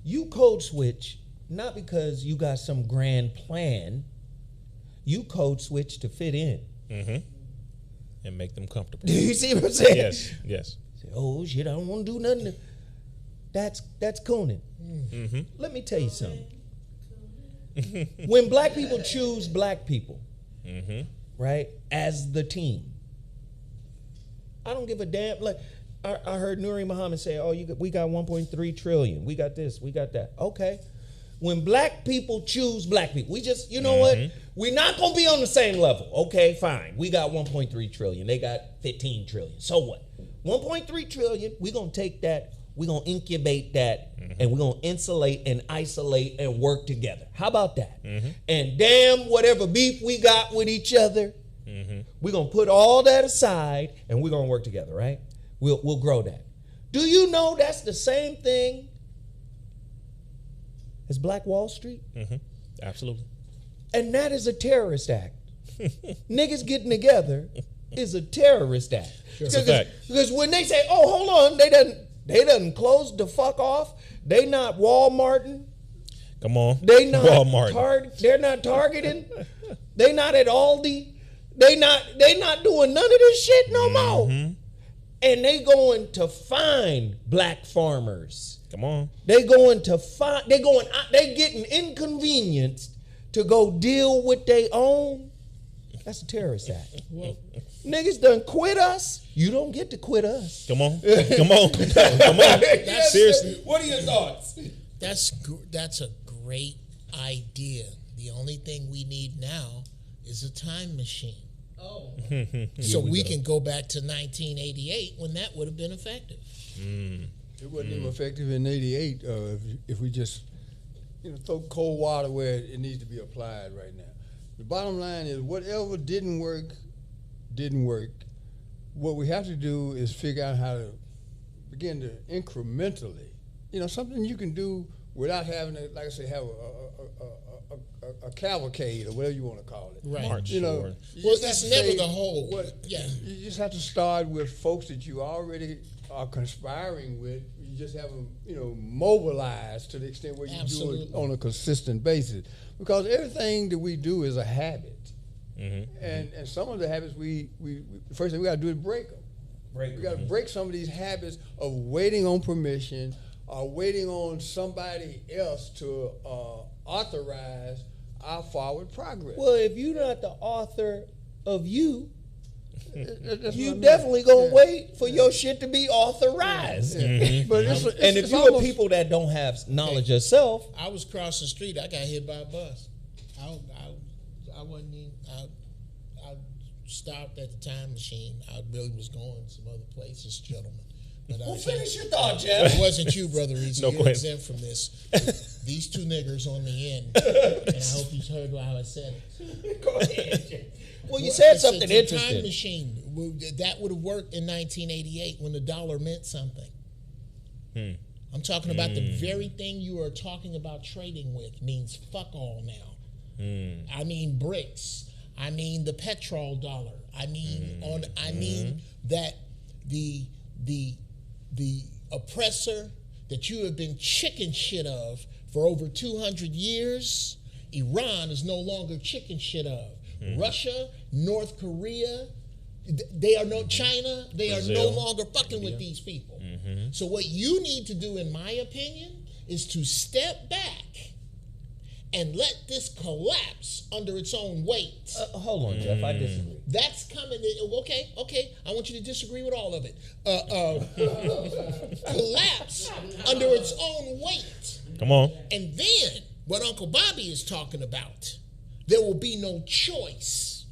You code switch not because you got some grand plan. You code switch to fit in. And make them comfortable. Do you see what I'm saying? Yes, yes. Say, oh shit, I don't want to do nothing. That's cooning. Let me tell you something. When black people choose black people, right, as the team, I don't give a damn. Like I heard Nuri Muhammad say, "Oh, we got 1.3 trillion. We got this. We got that." Okay. When black people choose black people, we just, you know what? We're not gonna be on the same level. Okay, fine. We got 1.3 trillion. They got 15 trillion. So what? 1.3 trillion. We're gonna take that. We're gonna incubate that, and we're gonna insulate and isolate and work together. How about that? And damn, whatever beef we got with each other, we're gonna put all that aside and we're gonna work together, right? We'll grow that. Do you know that's the same thing as Black Wall Street? Absolutely. And that is a terrorist act. Niggas getting together is a terrorist act. It's a fact. Because when they say, "Oh, hold on," they done closed the fuck off. They not Walmarting. Come on. They not Walmart. they're not targeting. They not at Aldi. They not doing none of this shit no more. And they going to find black farmers. Come on. They getting inconvenienced to go deal with their own. That's a terrorist act. Niggas done quit us. You don't get to quit us. Come on. Come on. Come on. Seriously. What are your thoughts? That's a great idea. The only thing we need now is a time machine. Oh. So we can go back to 1988 when that would have been effective. It wasn't even effective in '88 if we just throw cold water where it needs to be applied right now. The bottom line is whatever didn't work. What we have to do is figure out how to begin to incrementally, something you can do without having to, like I say, have a cavalcade or whatever you want to call it. Right. March. You Well, it's never the whole. You just have to start with folks that you already are conspiring with. You just have them, mobilized to the extent where you do it on a consistent basis. Because everything that we do is a habit. And some of the habits we the first thing we got to do is break them. We got to break some of these habits of waiting on permission or waiting on somebody else to authorize our forward progress. Well, if you're not the author of you, you definitely gonna wait for your shit to be authorized. But and if you are people that don't have knowledge yourself, I was crossing the street. I got hit by a bus. I wasn't even. I stopped at the time machine. I really was going some other places, gentlemen. But well, finish your thought, Jeff. It wasn't you, Brother RIZZA. No You're exempt from this. These two niggers on the end. And I hope you heard how I said it. Go ahead, Jeff. Well, you said something interesting. Time machine. That would have worked in 1988 when the dollar meant something. I'm talking about the very thing you are talking about trading with means fuck all now. I mean bricks. I mean the petrol dollar. I mean that the oppressor that you have been chicken shit of for over 200 years, Iran is no longer chicken shit of. Russia, North Korea, they are China, they Brazil, are no longer fucking with these people. So what you need to do, in my opinion, is to step back and let this collapse under its own weight. Hold on, Jeff. I disagree. That's coming. Okay. I want you to disagree with all of it. Collapse under its own weight. Come on. And then, what Uncle Bobby is talking about, there will be no choice.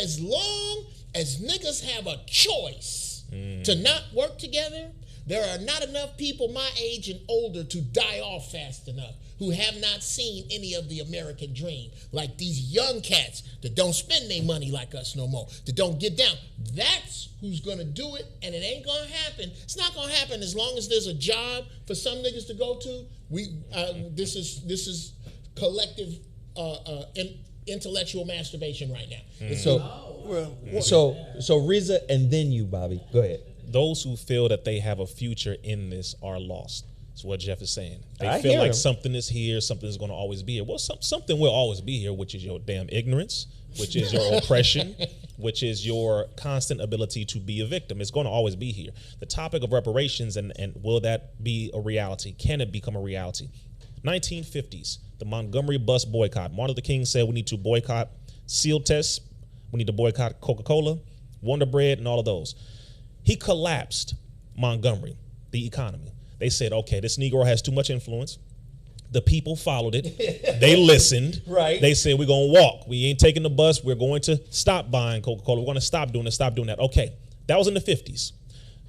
As long as niggas have a choice to not work together, there are not enough people my age and older to die off fast enough who have not seen any of the American dream. Like these young cats that don't spend their money like us no more, that don't get down. That's who's gonna do it, and it ain't gonna happen. It's not gonna happen as long as there's a job for some niggas to go to. This is collective intellectual masturbation right now. So RIZZA and then you, Bobby. Go ahead. Those who feel that they have a future in this are lost. That's what Jeff is saying. They I feel hear like him. something is here, something is going to always be here. Well, something will always be here, which is your damn ignorance, which is your oppression, which is your constant ability to be a victim. It's going to always be here. The topic of reparations and will that be a reality? Can it become a reality? 1950s, the Montgomery bus boycott. Martin Luther King said we need to boycott seal tests. We need to boycott Coca-Cola, Wonder Bread, and all of those. He collapsed Montgomery, the economy. They said, okay, this Negro has too much influence. The people followed it. They listened. Right. They said, we're going to walk. We ain't taking the bus. We're going to stop buying Coca-Cola. We're going to stop doing this, stop doing that. Okay, that was in the 50s.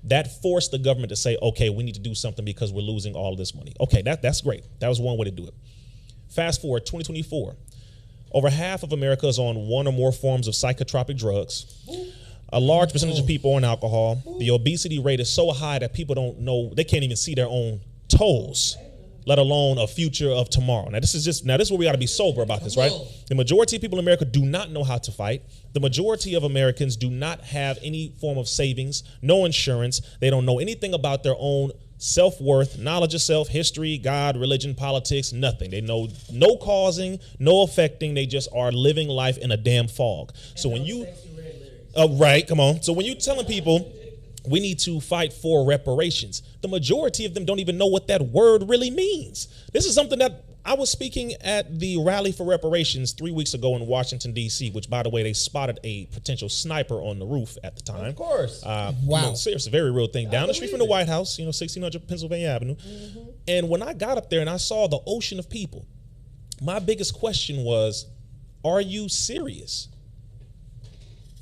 That forced the government to say, okay, we need to do something because we're losing all this money. Okay, that's great. That was one way to do it. Fast forward, 2024. Over half of America is on one or more forms of psychotropic drugs. A large percentage of people are on alcohol. The obesity rate is so high that people don't know, they can't even see their own toes, let alone a future of tomorrow. Now this is where we got to be sober about this, right? The majority of people in America do not know how to fight. The majority of Americans do not have any form of savings, no insurance. They don't know anything about their own self-worth, knowledge of self, history, God, religion, politics, nothing. They know no causing, no affecting. They just are living life in a damn fog. So when you... right, come on. So when you're telling people we need to fight for reparations, the majority of them don't even know what that word really means. This is something that I was speaking at the rally for reparations 3 weeks ago in Washington, D.C., which, by the way, they spotted a potential sniper on the roof at the time. Of course. Wow. Seriously, very real thing. Down the street from the White House, 1600 Pennsylvania Avenue. And when I got up there and I saw the ocean of people, my biggest question was, are you serious?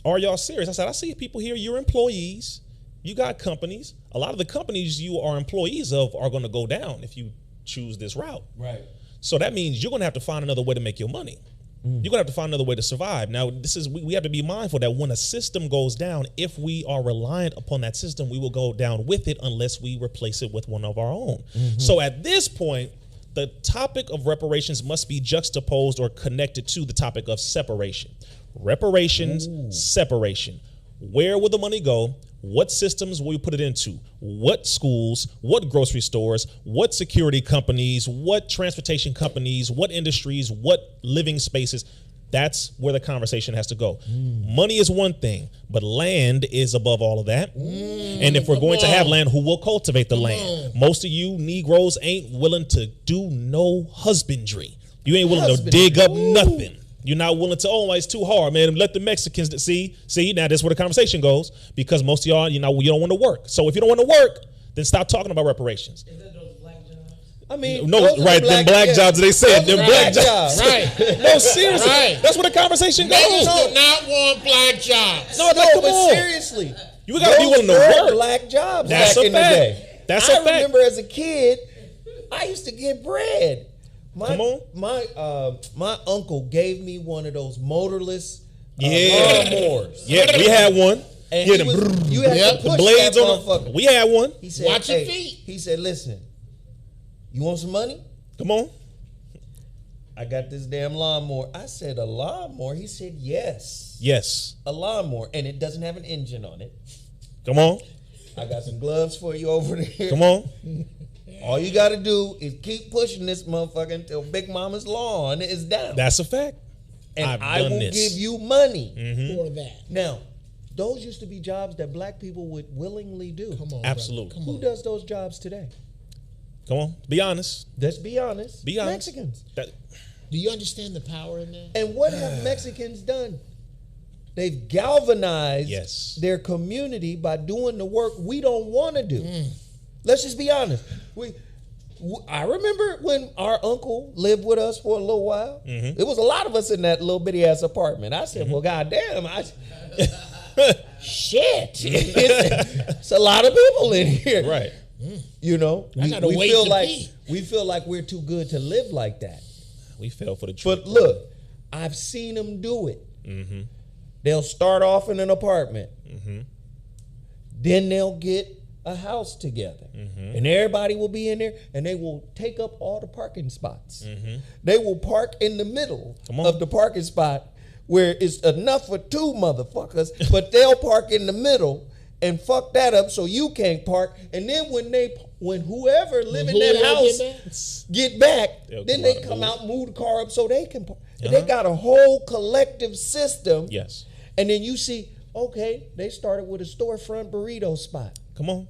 Are y'all serious? I said, I see people here, you're employees, you got companies. A lot of the companies you are employees of are going to go down if you choose this route. Right. So that means you're going to have to find another way to make your money. You're going to have to find another way to survive. Now, we have to be mindful that when a system goes down, if we are reliant upon that system, we will go down with it unless we replace it with one of our own. So at this point, the topic of reparations must be juxtaposed or connected to the topic of separation. Reparations, separation. Where will the money go? What systems will we put it into? What schools, what grocery stores, what security companies, what transportation companies, what industries, what living spaces? That's where the conversation has to go. Money is one thing, but land is above all of that. And if we're going to have land, who will cultivate the land? Most of you Negroes ain't willing to do no husbandry. You ain't willing to dig up nothing. You're not willing to, oh, it's too hard, man. Let the Mexicans see, now that's where the conversation goes, because most of y'all, you don't want to work. So if you don't want to work, then stop talking about reparations. Is that those black jobs? I mean, no, right, them black jobs, they said, them black jobs. Right. No, seriously. Right. That's where the conversation goes. Niggas do not want black jobs. No, but on. seriously, You got to be willing to work. Black jobs That's back a in the fact. day. That's a fact. I remember as a kid, I used to get bread. Come on. My uncle gave me one of those motorless lawnmowers. Yeah, we had one. And you had to push the blades that on motherfucker. We had one. He said, watch your feet. He said, listen, you want some money? Come on. I got this damn lawnmower. I said, a lawnmower? He said, yes. Yes. A lawnmower. And it doesn't have an engine on it. Come on. I got some gloves for you over there. Come on. All you got to do is keep pushing this motherfucker until Big Mama's lawn is down. That's a fact. And I will give you money for that. Now, those used to be jobs that black people would willingly do. Come on, absolutely. Come Who on. does those jobs today? Come on. Be honest. Let's be honest. Be honest. Mexicans. Do you understand the power in that? And what have Mexicans done? They've galvanized their community by doing the work we don't want to do. Let's just be honest. I remember when our uncle lived with us for a little while. It was a lot of us in that little bitty ass apartment. I said, well, goddamn, shit. It's a lot of people in here. Right. You know, I gotta we wait feel to like pee. we feel like we're too good to live like that. We fell for the truth. But look, I've seen them do it. They'll start off in an apartment. Then they'll get a house together. And everybody will be in there and they will take up all the parking spots. They will park in the middle of the parking spot where it's enough for two motherfuckers, but they'll park in the middle and fuck that up so you can't park. And then when whoever live in that house get back, then they come out and move the car up so they can park. They got a whole collective system. Yes. And then you see, okay, they started with a storefront burrito spot. Come on.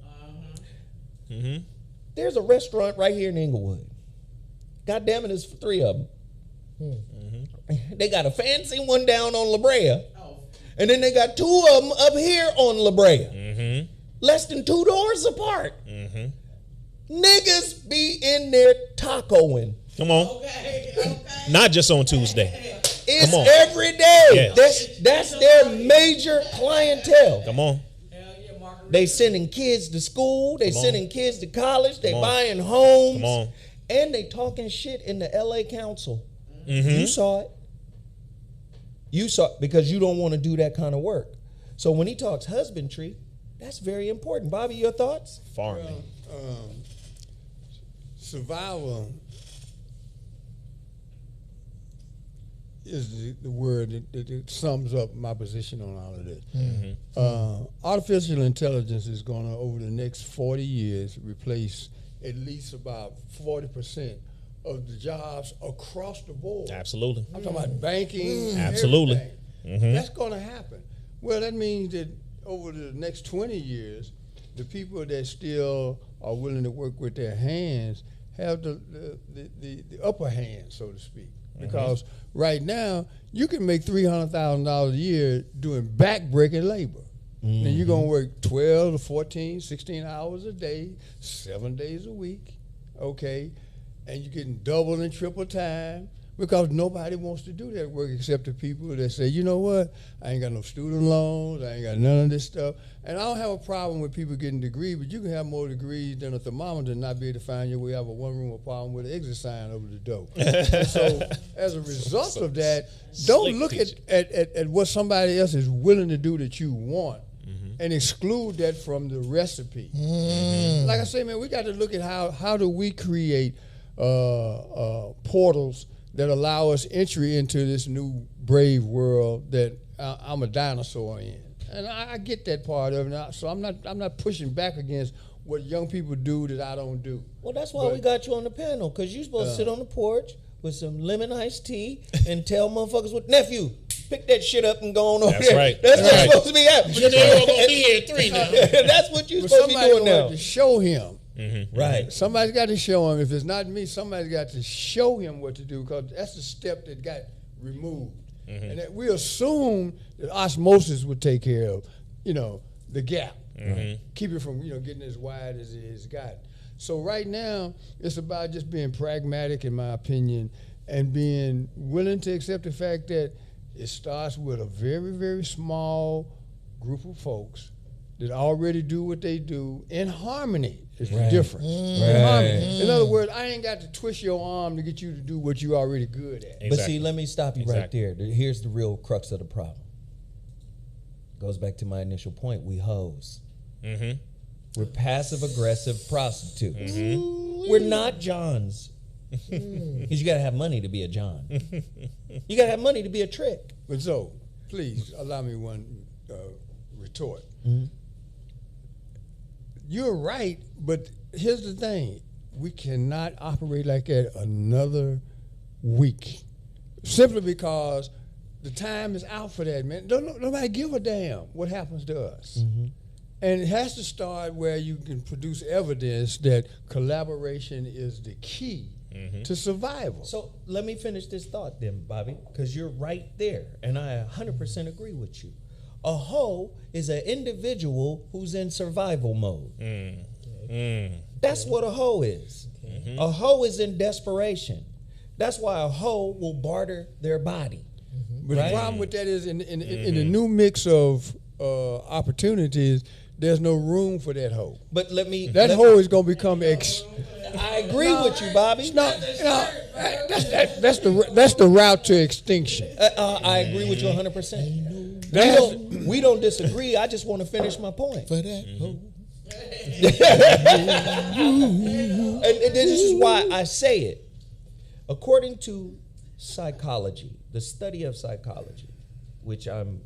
There's a restaurant right here in Inglewood. God damn it, there's three of them. They got a fancy one down on La Brea. And then they got two of them up here on La Brea. Less than 2 doors apart. Niggas be in there tacoing. Come on. Not just on Tuesday. It's every day. Yes. That's their major clientele. Come on. They sending kids to school. They sending kids to college. They buying homes. Come on. And they talking shit in the LA Council. You saw it. You saw it because you don't want to do that kind of work. So when he talks husbandry, that's very important. Bobby, your thoughts? Farming. Survival is the word that sums up my position on all of this. Artificial intelligence is going to, over the next 40 years, replace at least about 40% of the jobs across the board. Absolutely. I'm talking about banking. Absolutely. That's going to happen. Well, that means that over the next 20 years, the people that still are willing to work with their hands have the upper hand, so to speak. Because right now, you can make $300,000 a year doing back-breaking labor. And you're going to work 12 to 14, 16 hours a day, 7 days a week, okay? And you're getting double and triple time because nobody wants to do that work except the people that say, you know what, I ain't got no student loans, I ain't got none of this stuff. And I don't have a problem with people getting degrees, but you can have more degrees than a thermometer and not be able to find your way out of a one-room apartment with an exit sign over the door. And so as a result of that, don't look at what somebody else is willing to do that you want and exclude that from the recipe. Like I say, man, we got to look at how do we create portals that allow us entry into this new brave world that I'm a dinosaur in. And I get that part of it. So I'm not pushing back against what young people do that I don't do. Well, that's why we got you on the panel, because you're supposed to sit on the porch with some lemon iced tea and tell motherfuckers what, nephew, pick that shit up and go on over there. Right. That's That's what's right. supposed to be happening. But they all gonna be here at 3 now. That's what you're But supposed to be somebody's doing gonna now. have to show him. Right. Somebody's got to show him. If it's not me, somebody's got to show him what to do, because that's the step that got removed. And that we assume that osmosis would take care of, the gap. Keep it from, getting as wide as it has got. So right now, it's about just being pragmatic, in my opinion, and being willing to accept the fact that it starts with a very, very small group of folks that already do what they do in harmony. Is the difference. In harmony. In other words, I ain't got to twist your arm to get you to do what you're already good at. But see, let me stop you right there. Here's the real crux of the problem. Goes back to my initial point. We hoes. We're passive-aggressive prostitutes. We're not Johns. Because you got to have money to be a John. You got to have money to be a trick. But so, please allow me one retort. You're right, but here's the thing. We cannot operate like that another week. Simply because the time is out for that, man. Nobody give a damn what happens to us. And it has to start where you can produce evidence that collaboration is the key to survival. So let me finish this thought then, Bobby, because you're right there, and I 100% agree with you. A hoe is an individual who's in survival mode. That's what a hoe is. A hoe is in desperation. That's why a hoe will barter their body. But the problem with that is in the new mix of opportunities, there's no room for that hoe. But That hoe is going to become I agree with you, Bobby. That's the route to extinction. I agree with you 100%. We don't disagree. I just want to finish my point. For that hoe. And this is why I say it. According to psychology, the study of psychology, which I'm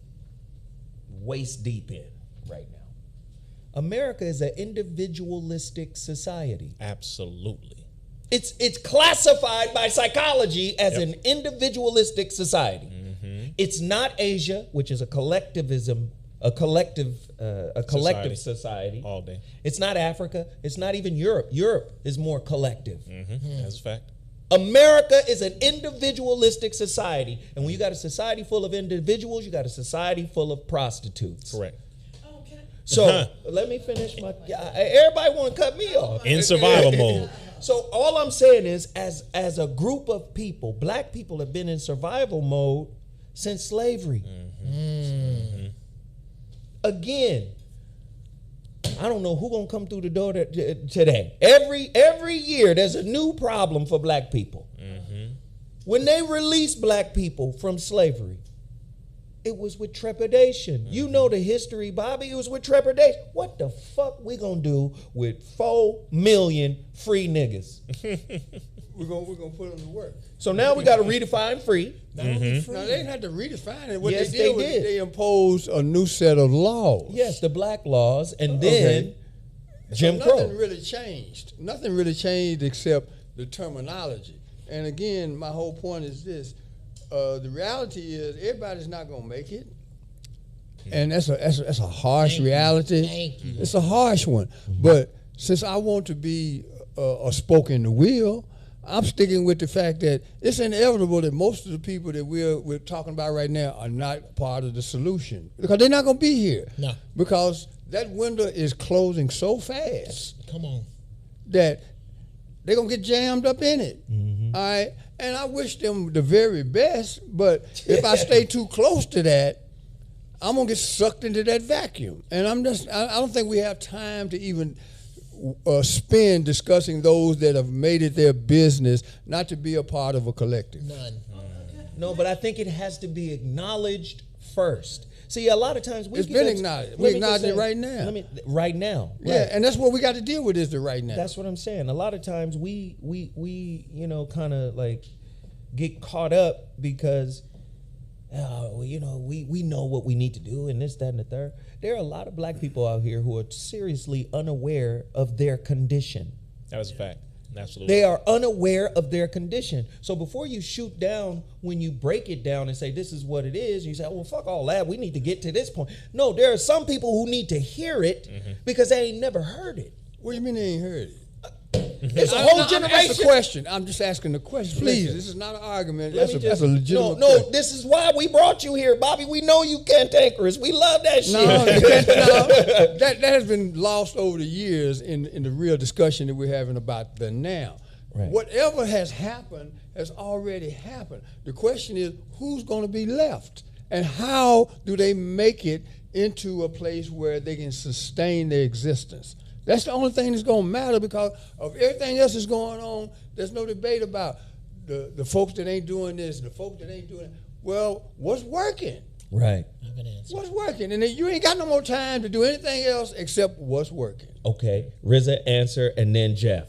waist deep in right now, America is an individualistic society. Absolutely. It's classified by psychology as an individualistic society. It's not Asia, which is a collectivism, a collective society. All day. It's not Africa. It's not even Europe. Europe is more collective. That's a fact. America is an individualistic society. And when you got a society full of individuals, you got a society full of prostitutes. Correct. So let me finish my. Everybody want to cut me off. In survival mode. So all I'm saying is, as a group of people, black people have been in survival mode since slavery. Again, I don't know who gonna come through the door today. Every year, there's a new problem for black people. When they released black people from slavery, it was with trepidation. You know the history, Bobby. It was with trepidation. What the fuck we gonna do with 4 million free niggas? We're gonna put them to work. So now we got to redefine free. Now they didn't have to redefine it. What Yes, they they did was did. they imposed a new set of laws. Yes, the black laws, and then Jim So Crow. nothing really changed. Nothing really changed except the terminology. And again, my whole point is this: the reality is everybody's not gonna make it, and that's a harsh reality. Thank you. It's a harsh one. But since I want to be a spoke in the wheel, I'm sticking with the fact that it's inevitable that most of the people that we're talking about right now are not part of the solution, because they're not gonna be here. No. Because that window is closing so fast Come on. that they're going to get jammed up in it. All right? And I wish them the very best, but if I stay too close to that, I'm going to get sucked into that vacuum. And I don't think we have time to even spend discussing those that have made it their business not to be a part of a collective. None. No, but I think it has to be acknowledged first. See, a lot of times It's been acknowledged. We're acknowledging it right now. Right now. Yeah, right. and that's what we got to deal with is the right now. That's what I'm saying. A lot of times we kind of like get caught up because well, you know, we know what we need to do and this, that, and the third. There are a lot of black people out here who are seriously unaware of their condition. That is a fact. Absolutely. They are unaware of their condition. So before you shoot down, when you break it down and say this is what it is, you say, well, fuck all that. We need to get to this point. No, there are some people who need to hear it because they ain't never heard it. What do you mean they ain't heard it? It's a whole generation. That's a question. I'm just asking the question. Please, this is not an argument. That's a legitimate No, question. this is why we brought you here, Bobby. We know you cantankerous. We love that shit. No, that has been lost over the years in the real discussion that we're having about the now. Right. Whatever has happened has already happened. The question is, who's going to be left? And how do they make it into a place where they can sustain their existence? That's the only thing that's going to matter, because of everything else that's going on. There's no debate about the folks that ain't doing this, the folks that ain't doing it. Well, what's working? Right. I have an answer. What's working? And then you ain't got no more time to do anything else except what's working. Okay. RIZZA answer, and then Jeff.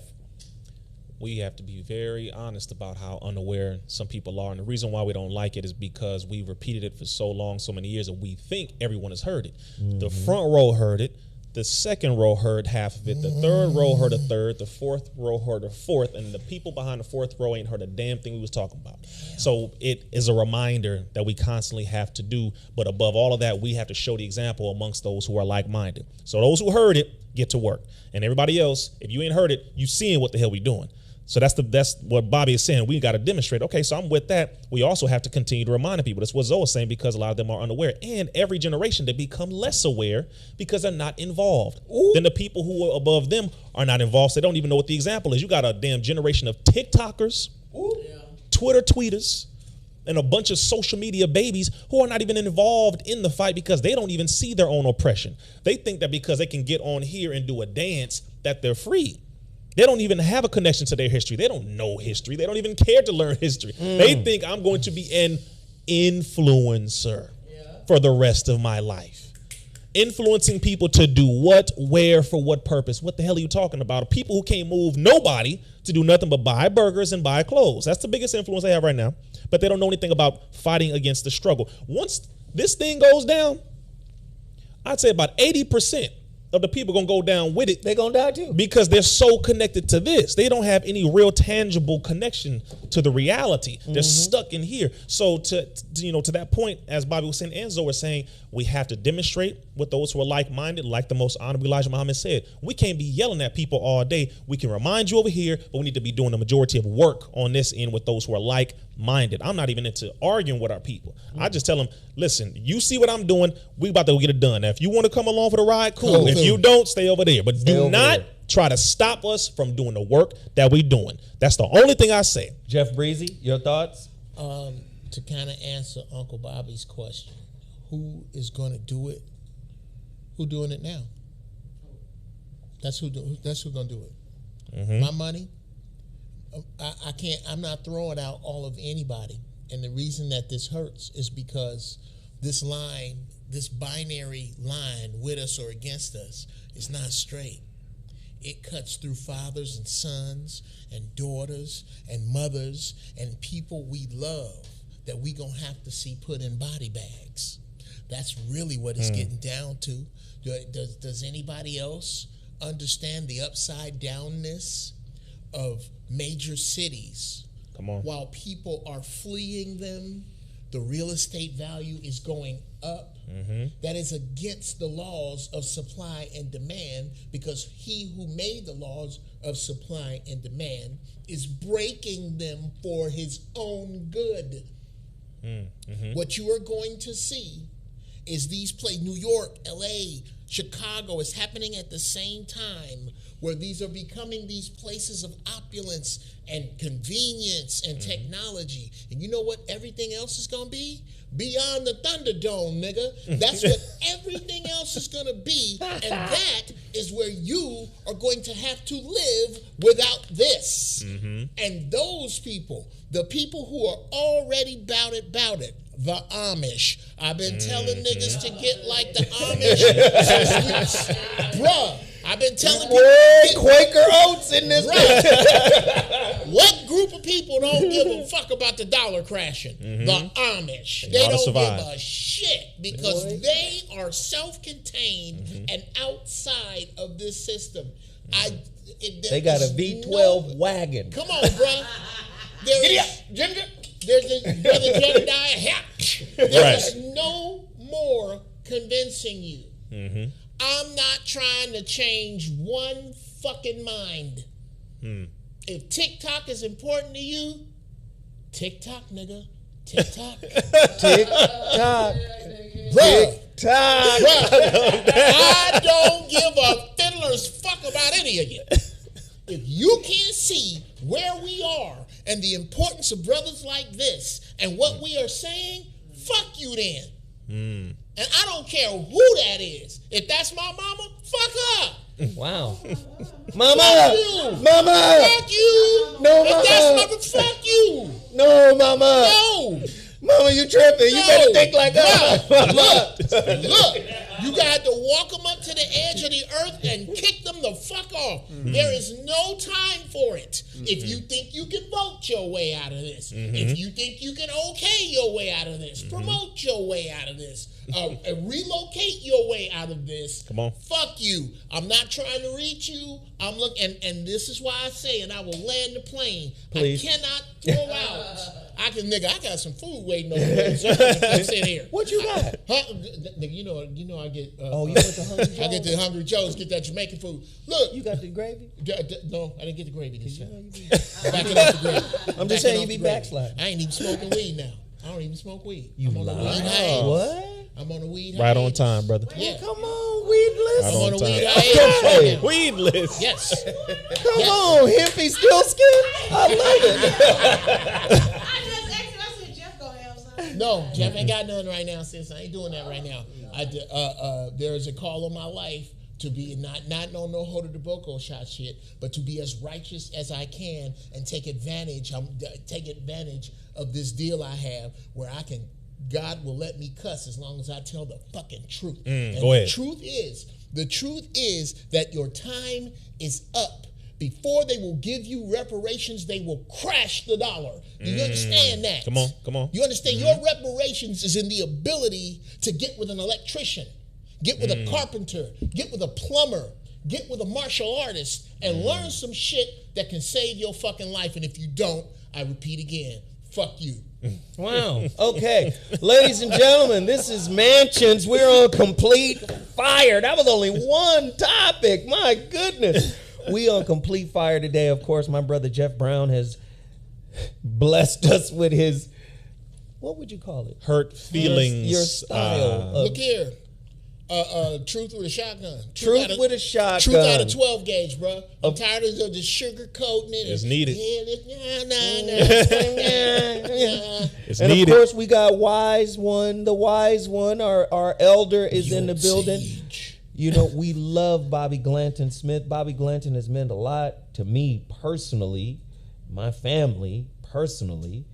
We have to be very honest about how unaware some people are. And the reason why we don't like it is because we've repeated it for so long, so many years, that we think everyone has heard it. The front row heard it. The second row heard half of it. The third row heard a third. The fourth row heard a fourth. And the people behind the fourth row ain't heard a damn thing we was talking about. So it is a reminder that we constantly have to do. But above all of that, we have to show the example amongst those who are like-minded. So those who heard it, get to work. And everybody else, if you ain't heard it, you seeing what the hell we doing. So that's what Bobby is saying. We got to demonstrate. Okay, so I'm with that. We also have to continue to remind people. That's what Zoe is saying, because a lot of them are unaware. And every generation, they become less aware because they're not involved. Then the people who are above them are not involved. So they don't even know what the example is. You got a damn generation of TikTokers, Twitter tweeters, and a bunch of social media babies who are not even involved in the fight because they don't even see their own oppression. They think that because they can get on here and do a dance that they're free. They don't even have a connection to their history. They don't know history. They don't even care to learn history. They think I'm going to be an influencer for the rest of my life. Influencing people to do what, where, for what purpose? What the hell are you talking about? People who can't move nobody to do nothing but buy burgers and buy clothes. That's the biggest influence they have right now. But they don't know anything about fighting against the struggle. Once this thing goes down, I'd say about 80% of the people gonna go down with it. They gonna die too, because they're so connected to this. They don't have any real tangible connection to the reality. They're stuck in here. So to that point, as Bobby was saying and Zoe was saying, we have to demonstrate with those who are like-minded, like the most honorable Elijah Muhammad said. We can't be yelling at people all day. We can remind you over here, but we need to be doing the majority of work on this end with those who are like-minded. I'm not even into arguing with our people. I just tell them, listen, you see what I'm doing, we about to get it done. Now, if you want to come along for the ride, cool. If you don't, stay over there. But do not try to stop us from doing the work that we're doing. That's the only thing I say. Jeff Breezy, your thoughts? To kind of answer Uncle Bobby's question, who is going to do it? Who doing it now? That's who going to do it. My money, I can't. I'm not throwing out all of anybody. And the reason that this hurts is because this line, this binary line, with us or against us, is not straight. It cuts through fathers and sons and daughters and mothers and people we love that we gonna have to see put in body bags. That's really what it's getting down to. Does anybody else understand the upside downness of major cities? Come on. While people are fleeing them, the real estate value is going up. That is against the laws of supply and demand, because he who made the laws of supply and demand is breaking them for his own good. What you are going to see is these places, New York, LA, Chicago, is happening at the same time, where these are becoming these places of opulence and convenience and technology. And you know what everything else is going to be? Beyond the Thunderdome, nigga. That's what everything else is going to be. And that is where you are going to have to live without this. And those people, the people who are already bout it, the Amish. I've been telling niggas to get like the Amish. Bruh, I've been telling people. Whoa, Quaker Oats in this. Right. What group of people don't give a fuck about the dollar crashing? The Amish. They don't give a shit because they are self-contained and outside of this system. They got a V12 wagon. Come on, bro. There's this brother Jedediah. There is no more convincing you. I'm not trying to change one fucking mind. If TikTok is important to you, TikTok, nigga. TikTok. TikTok. TikTok. I don't give a fiddler's fuck about any of you. If you can't see where we are and the importance of brothers like this and what we are saying, fuck you then. And I don't care who that is. If that's my mama, fuck her. Wow. Mama! Fuck you. Mama! Fuck you. No, if mama. that's mama, fuck you. No, mama. No. Mama, you tripping. You better think like that. Look, you got to walk them up to the edge of the earth and kick them the fuck off. There is no time for it. If you think you can vote your way out of this, if you think you can okay your way out of this, promote your way out of this, relocate your way out of this, come on. Fuck you. I'm not trying to reach you. I'm looking, and this is why I say, and I will land the plane. Please. I cannot throw out. I got some food waiting over there. So I'm sitting here. What you got? Nigga, you know I get. Oh, you went to Hungry Joe's? I get to Hungry Joe's, get that Jamaican food. Look. You got the gravy? No, I didn't get the gravy this time. Backing off the gravy. I'm just saying you be backsliding. I ain't even smoking weed now. I don't even smoke weed. I'm on lie. a weed hiatus. What? I'm on a weed Right hiatus. on time, brother. Yeah. Come on, weedless. I'm on a weed time. hiatus right now. Weedless. Yes. Come on, Hempy still skin. I love it. I just asked him. I said Jeff gonna have something. No, Jeff ain't got none right now, sis. I ain't doing that right now. There is a call on my life to be not no hold of the Boko shot shit, but to be as righteous as I can and take advantage of this deal I have where I can. God will let me cuss as long as I tell the fucking truth. And go ahead. The truth is that your time is up. Before they will give you reparations, they will crash the dollar. Do you understand that? Come on. You understand your reparations is in the ability to get with an electrician, get with a carpenter, get with a plumber, get with a martial artist, and learn some shit that can save your fucking life. And if you don't, I repeat again, fuck you. Wow. Okay. Ladies and gentlemen, this is Mansions. We're on complete fire. That was only one topic. My goodness. We on complete fire today. Of course, my brother Jeff Brown has blessed us with his, what would you call it? Hurt feelings. Your style. Look here. Truth with a shotgun. Truth with a shotgun. Truth out of 12 gauge, bro. I'm tired of the sugar coating it. It's needed. It's and needed. Of course, we got Wise One. The Wise One, our elder, is in the building. You know, we love Bobby Glanton-Smith. Bobby Glanton has meant a lot to me personally, my family personally,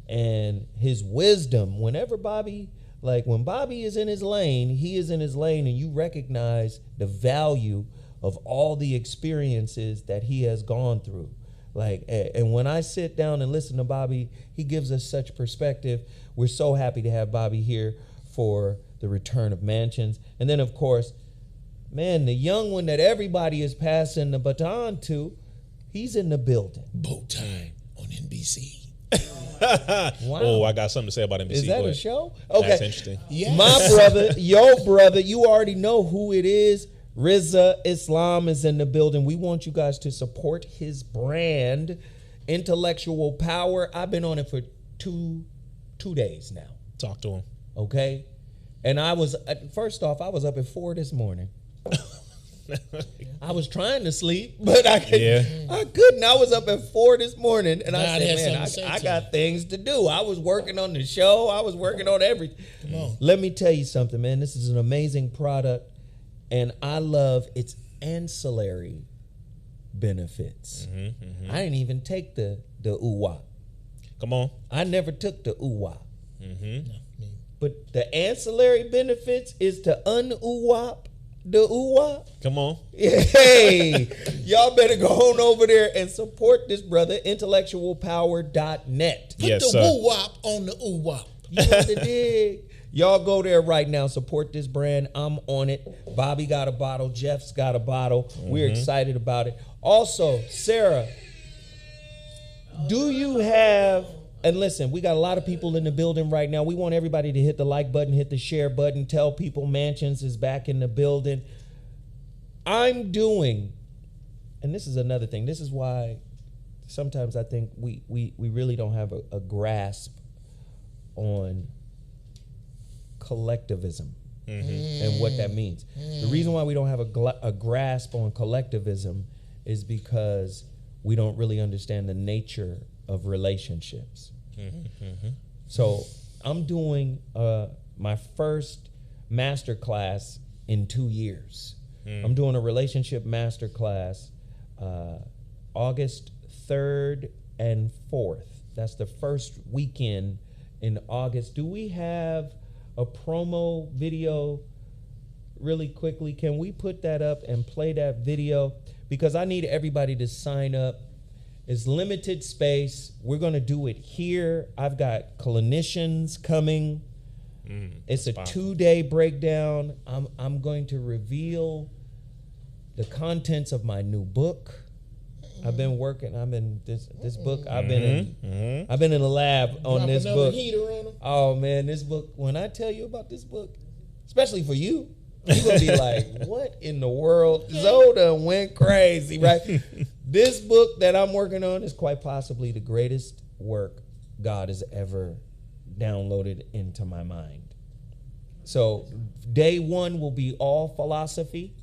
and his wisdom. Whenever Bobby, when Bobby is in his lane, he is in his lane, and you recognize the value of all the experiences that he has gone through. And when I sit down and listen to Bobby, he gives us such perspective. We're so happy to have Bobby here for the return of Mansions. And then, of course, man, the young one that everybody is passing the baton to, he's in the building. Bow Tie on NBC. Wow. Oh, I got something to say about NBC. Is that Go a ahead. show? Okay. That's interesting. Yes. My brother, your brother, you already know who it is. RIZZA Islam is in the building. We want you guys to support his brand, Intellectual Power. I've been on it for two days now. Talk to him. Okay? And I was, first off, I was up at 4 this morning. I was trying to sleep, but I couldn't. I was up at 4 this morning, and I said, man, I got things to do. I was working on the show. I was working on everything. Come on. Let me tell you something, man. This is an amazing product, and I love its ancillary benefits. I didn't even take the UWA. Come on. I never took the UWA. But the ancillary benefits is to un-UWAP the UWA. Come on. Hey, y'all better go on over there and support this brother, intellectualpower.net. Put Yes, the sir. woo-wop on the ooh-wop. You know the dig. Y'all go there right now. Support this brand. I'm on it. Bobby got a bottle. Jeff's got a bottle. We're excited about it. Also, Sarah, do you have, and listen, we got a lot of people in the building right now. We want everybody to hit the like button, hit the share button, tell people Mansions is back in the building. I'm doing, and this is another thing. This is why sometimes I think we really don't have a grasp on collectivism and what that means. The reason why we don't have a grasp on collectivism is because we don't really understand the nature of relationships. So I'm doing my first master class in 2 years. I'm doing a relationship master class August 3rd and 4th. That's the first weekend in August. Do we have a promo video really quickly? Can we put that up and play that video? Because I need everybody to sign up. It's limited space. We're going to do it here. I've got clinicians coming. It's a 2-day breakdown. I'm going to reveal the contents of my new book. I've been working. This book. I've been in the lab on this book. Heater on them. Oh man, this book. When I tell you about this book, especially for you, you're gonna be like, "What in the world?" Zoe done went crazy, right? This book that I'm working on is quite possibly the greatest work God has ever downloaded into my mind. So, day 1 will be all philosophy.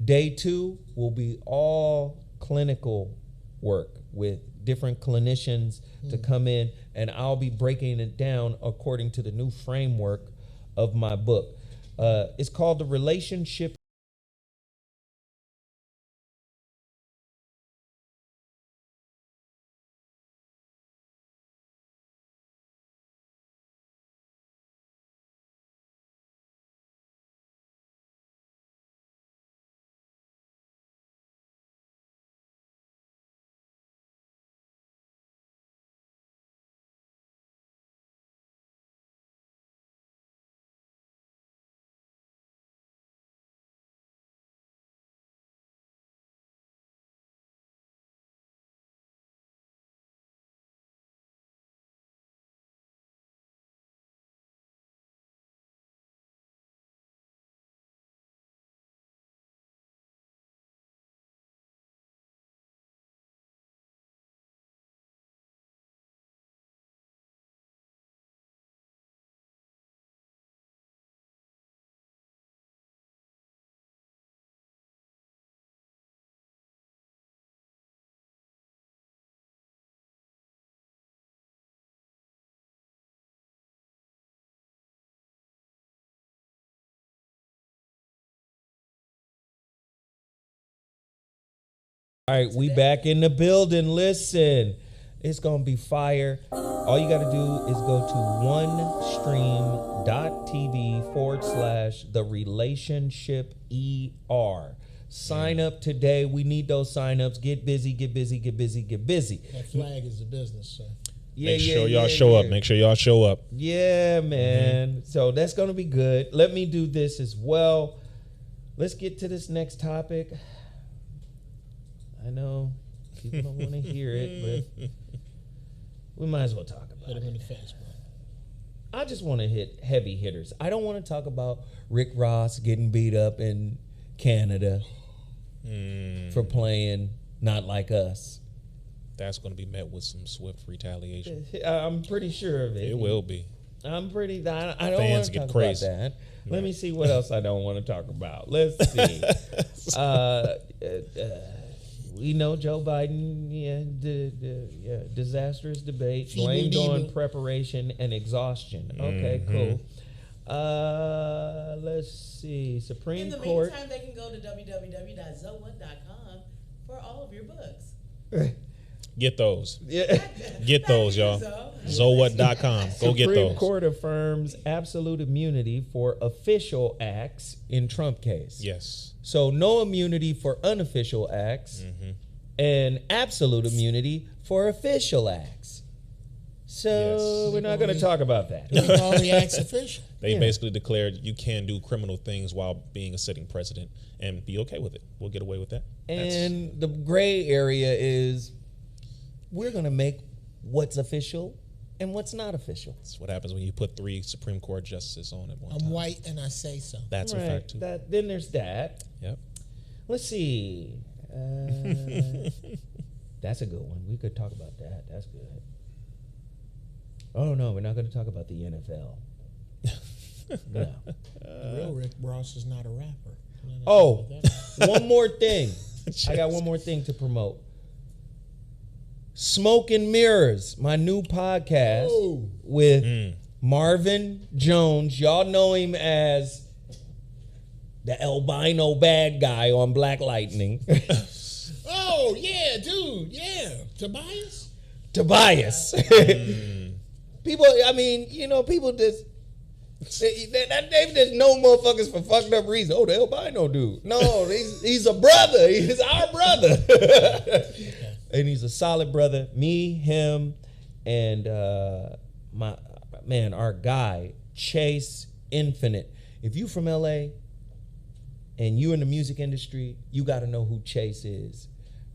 Day 2 will be all clinical work with different clinicians to come in, and I'll be breaking it down according to the new framework of my book. It's called The Relationship. All right, we back in the building. Listen, it's going to be fire. All you got to do is go to onestream.tv/the relationship ER. Sign up today. We need those sign-ups. Get busy, get busy, get busy, get busy. That flag is the business, sir. Make sure y'all show up. Make sure y'all show up. Yeah, man. So that's going to be good. Let me do this as well. Let's get to this next topic. I know people don't want to hear it, but we might as well talk about Hit him it. in the face, bro. I just want to hit heavy hitters. I don't want to talk about Rick Ross getting beat up in Canada for playing Not Like Us. That's going to be met with some swift retaliation. I'm pretty sure of it. It will be. I'm pretty. I don't want Fans to get talk crazy. about that. Let me see what else I don't want to talk about. Let's see. We know Joe Biden, disastrous debate, blamed on preparation and exhaustion. Okay, cool. Let's see. Supreme In the Court. meantime, they can go to www.ZoWhat.com for all of your books. Get those. Yeah. Get those, y'all. So, ZoWhat.com. Go get Supreme those. Court affirms absolute immunity for official acts in Trump case. Yes. So no immunity for unofficial acts and absolute immunity for official acts. So Yes. we're not going to talk about that. We call the acts official. They basically declared you can do criminal things while being a sitting president and be okay with it. We'll get away with that. And the gray area is we're going to make what's official and what's not official. That's what happens when you put 3 Supreme Court justices on at one I'm time. white and I say so. That's a fact too. Then there's that. Yep. Let's see. That's a good one. We could talk about that. That's good. Oh, no, we're not going to talk about the NFL. No. The real Rick Ross is not a rapper. Oh, one more thing. I got one more thing to promote. Smoke and Mirrors, my new podcast with Marvin Jones. Y'all know him as the albino bad guy on Black Lightning. Oh, yeah, dude. Yeah. Tobias? Tobias. People, I mean, you know, people just, there's no motherfuckers for fucked up reasons. Oh, the albino dude. No, he's a brother. He's our brother. And he's a solid brother. Me, him, and our guy, Chase Infinite. If you from LA and you in the music industry, you got to know who Chase is,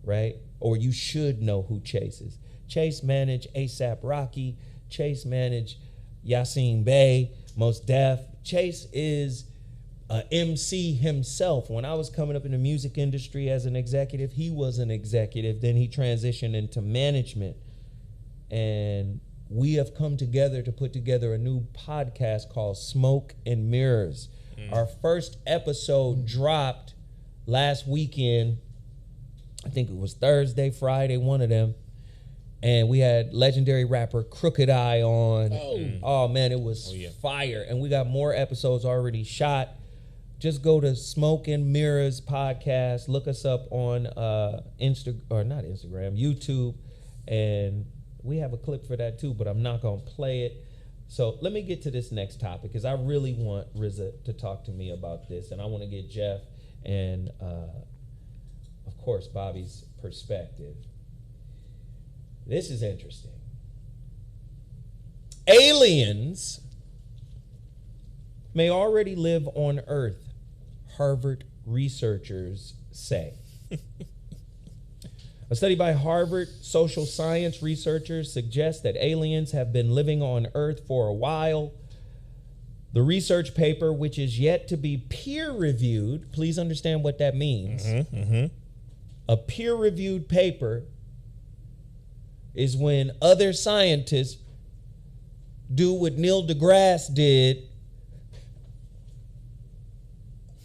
right? Or you should know who Chase is. Chase managed ASAP Rocky. Chase managed Yasin Bey, Most Def. Chase is a MC himself. When I was coming up in the music industry as an executive, he was an executive. Then he transitioned into management. And we have come together to put together a new podcast called Smoke and Mirrors. Our first episode dropped last weekend. I think it was Thursday, Friday, one of them. And we had legendary rapper Crooked Eye on. Oh man, it was fire. And we got more episodes already shot. Just go to Smoke and Mirrors podcast. Look us up on YouTube. And we have a clip for that too, but I'm not gonna play it. So let me get to this next topic because I really want RIZZA to talk to me about this. And I want to get Jeff and of course Bobby's perspective. This is interesting. Aliens may already live on Earth, Harvard researchers say. A study by Harvard social science researchers suggests that aliens have been living on Earth for a while. The research paper, which is yet to be peer-reviewed, please understand what that means. A peer-reviewed paper is when other scientists do what Neil deGrasse did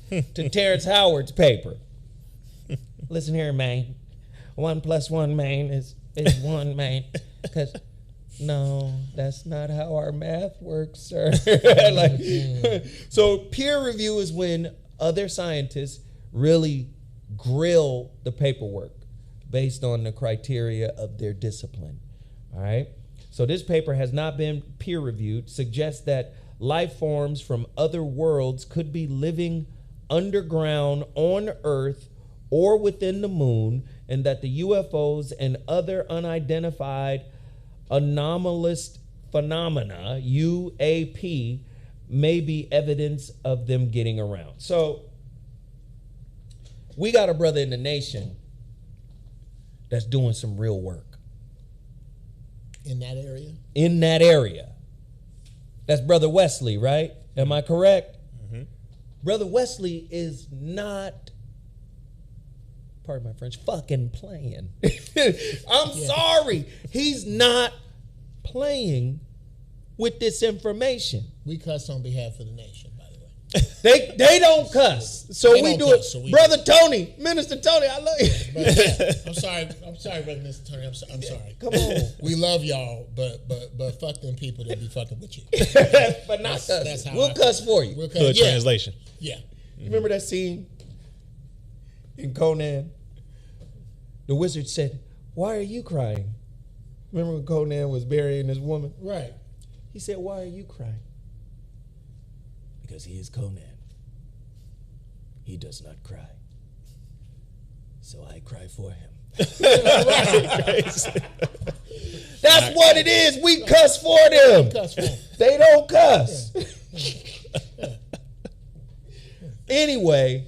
to Terrence Howard's paper. Listen here, man. 1 + 1, man, is 1, man. Because no, that's not how our math works, sir. So peer review is when other scientists really grill the paperwork based on the criteria of their discipline. All right. So this paper has not been peer reviewed, suggests that life forms from other worlds could be living underground on Earth or within the moon, and that the UFOs and other unidentified anomalous phenomena, UAP, may be evidence of them getting around. So we got a brother in the nation that's doing some real work. In that area? In that area. That's Brother Wesley, right? Am I correct? Mm-hmm. Brother Wesley is not, pardon my French, fucking playing. I'm sorry. He's not playing with this information. We cuss on behalf of the nation, by the way. They don't cuss. So They we don't do cuss, it. so we Brother Tony, Minister Tony, I love you. I'm sorry, Brother Mr. Tony. I'm sorry. Come on. We love y'all, but fuck them people that be fucking with you. But not cussing. That's how We'll cuss for you. We'll cuss. Good translation. Yeah. You remember that scene in Conan? The wizard said, "Why are you crying?" Remember when Conan was burying his woman? Right. He said, "Why are you crying?" Because he is Conan. He does not cry. So I cry for him. That's what it is. We cuss for them. Cuss for 'em. They don't cuss. Anyway,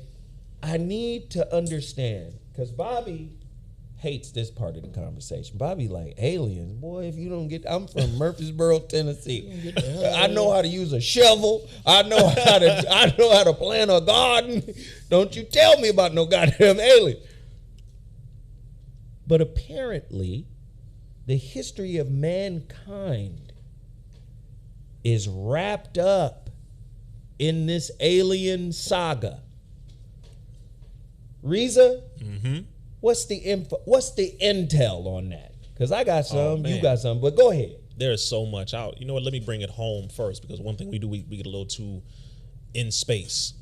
I need to understand, because Bobby hates this part of the conversation. Bobby like, aliens, boy, if you don't get, I'm from Murfreesboro, Tennessee. I know how to use a shovel. I know how to plant a garden. Don't you tell me about no goddamn alien. But apparently, the history of mankind is wrapped up in this alien saga. RIZZA, what's the intel on that? Because I got some, you got some, but go ahead. There's so much out. You know what? Let me bring it home first, because one thing we do, we get a little too in space,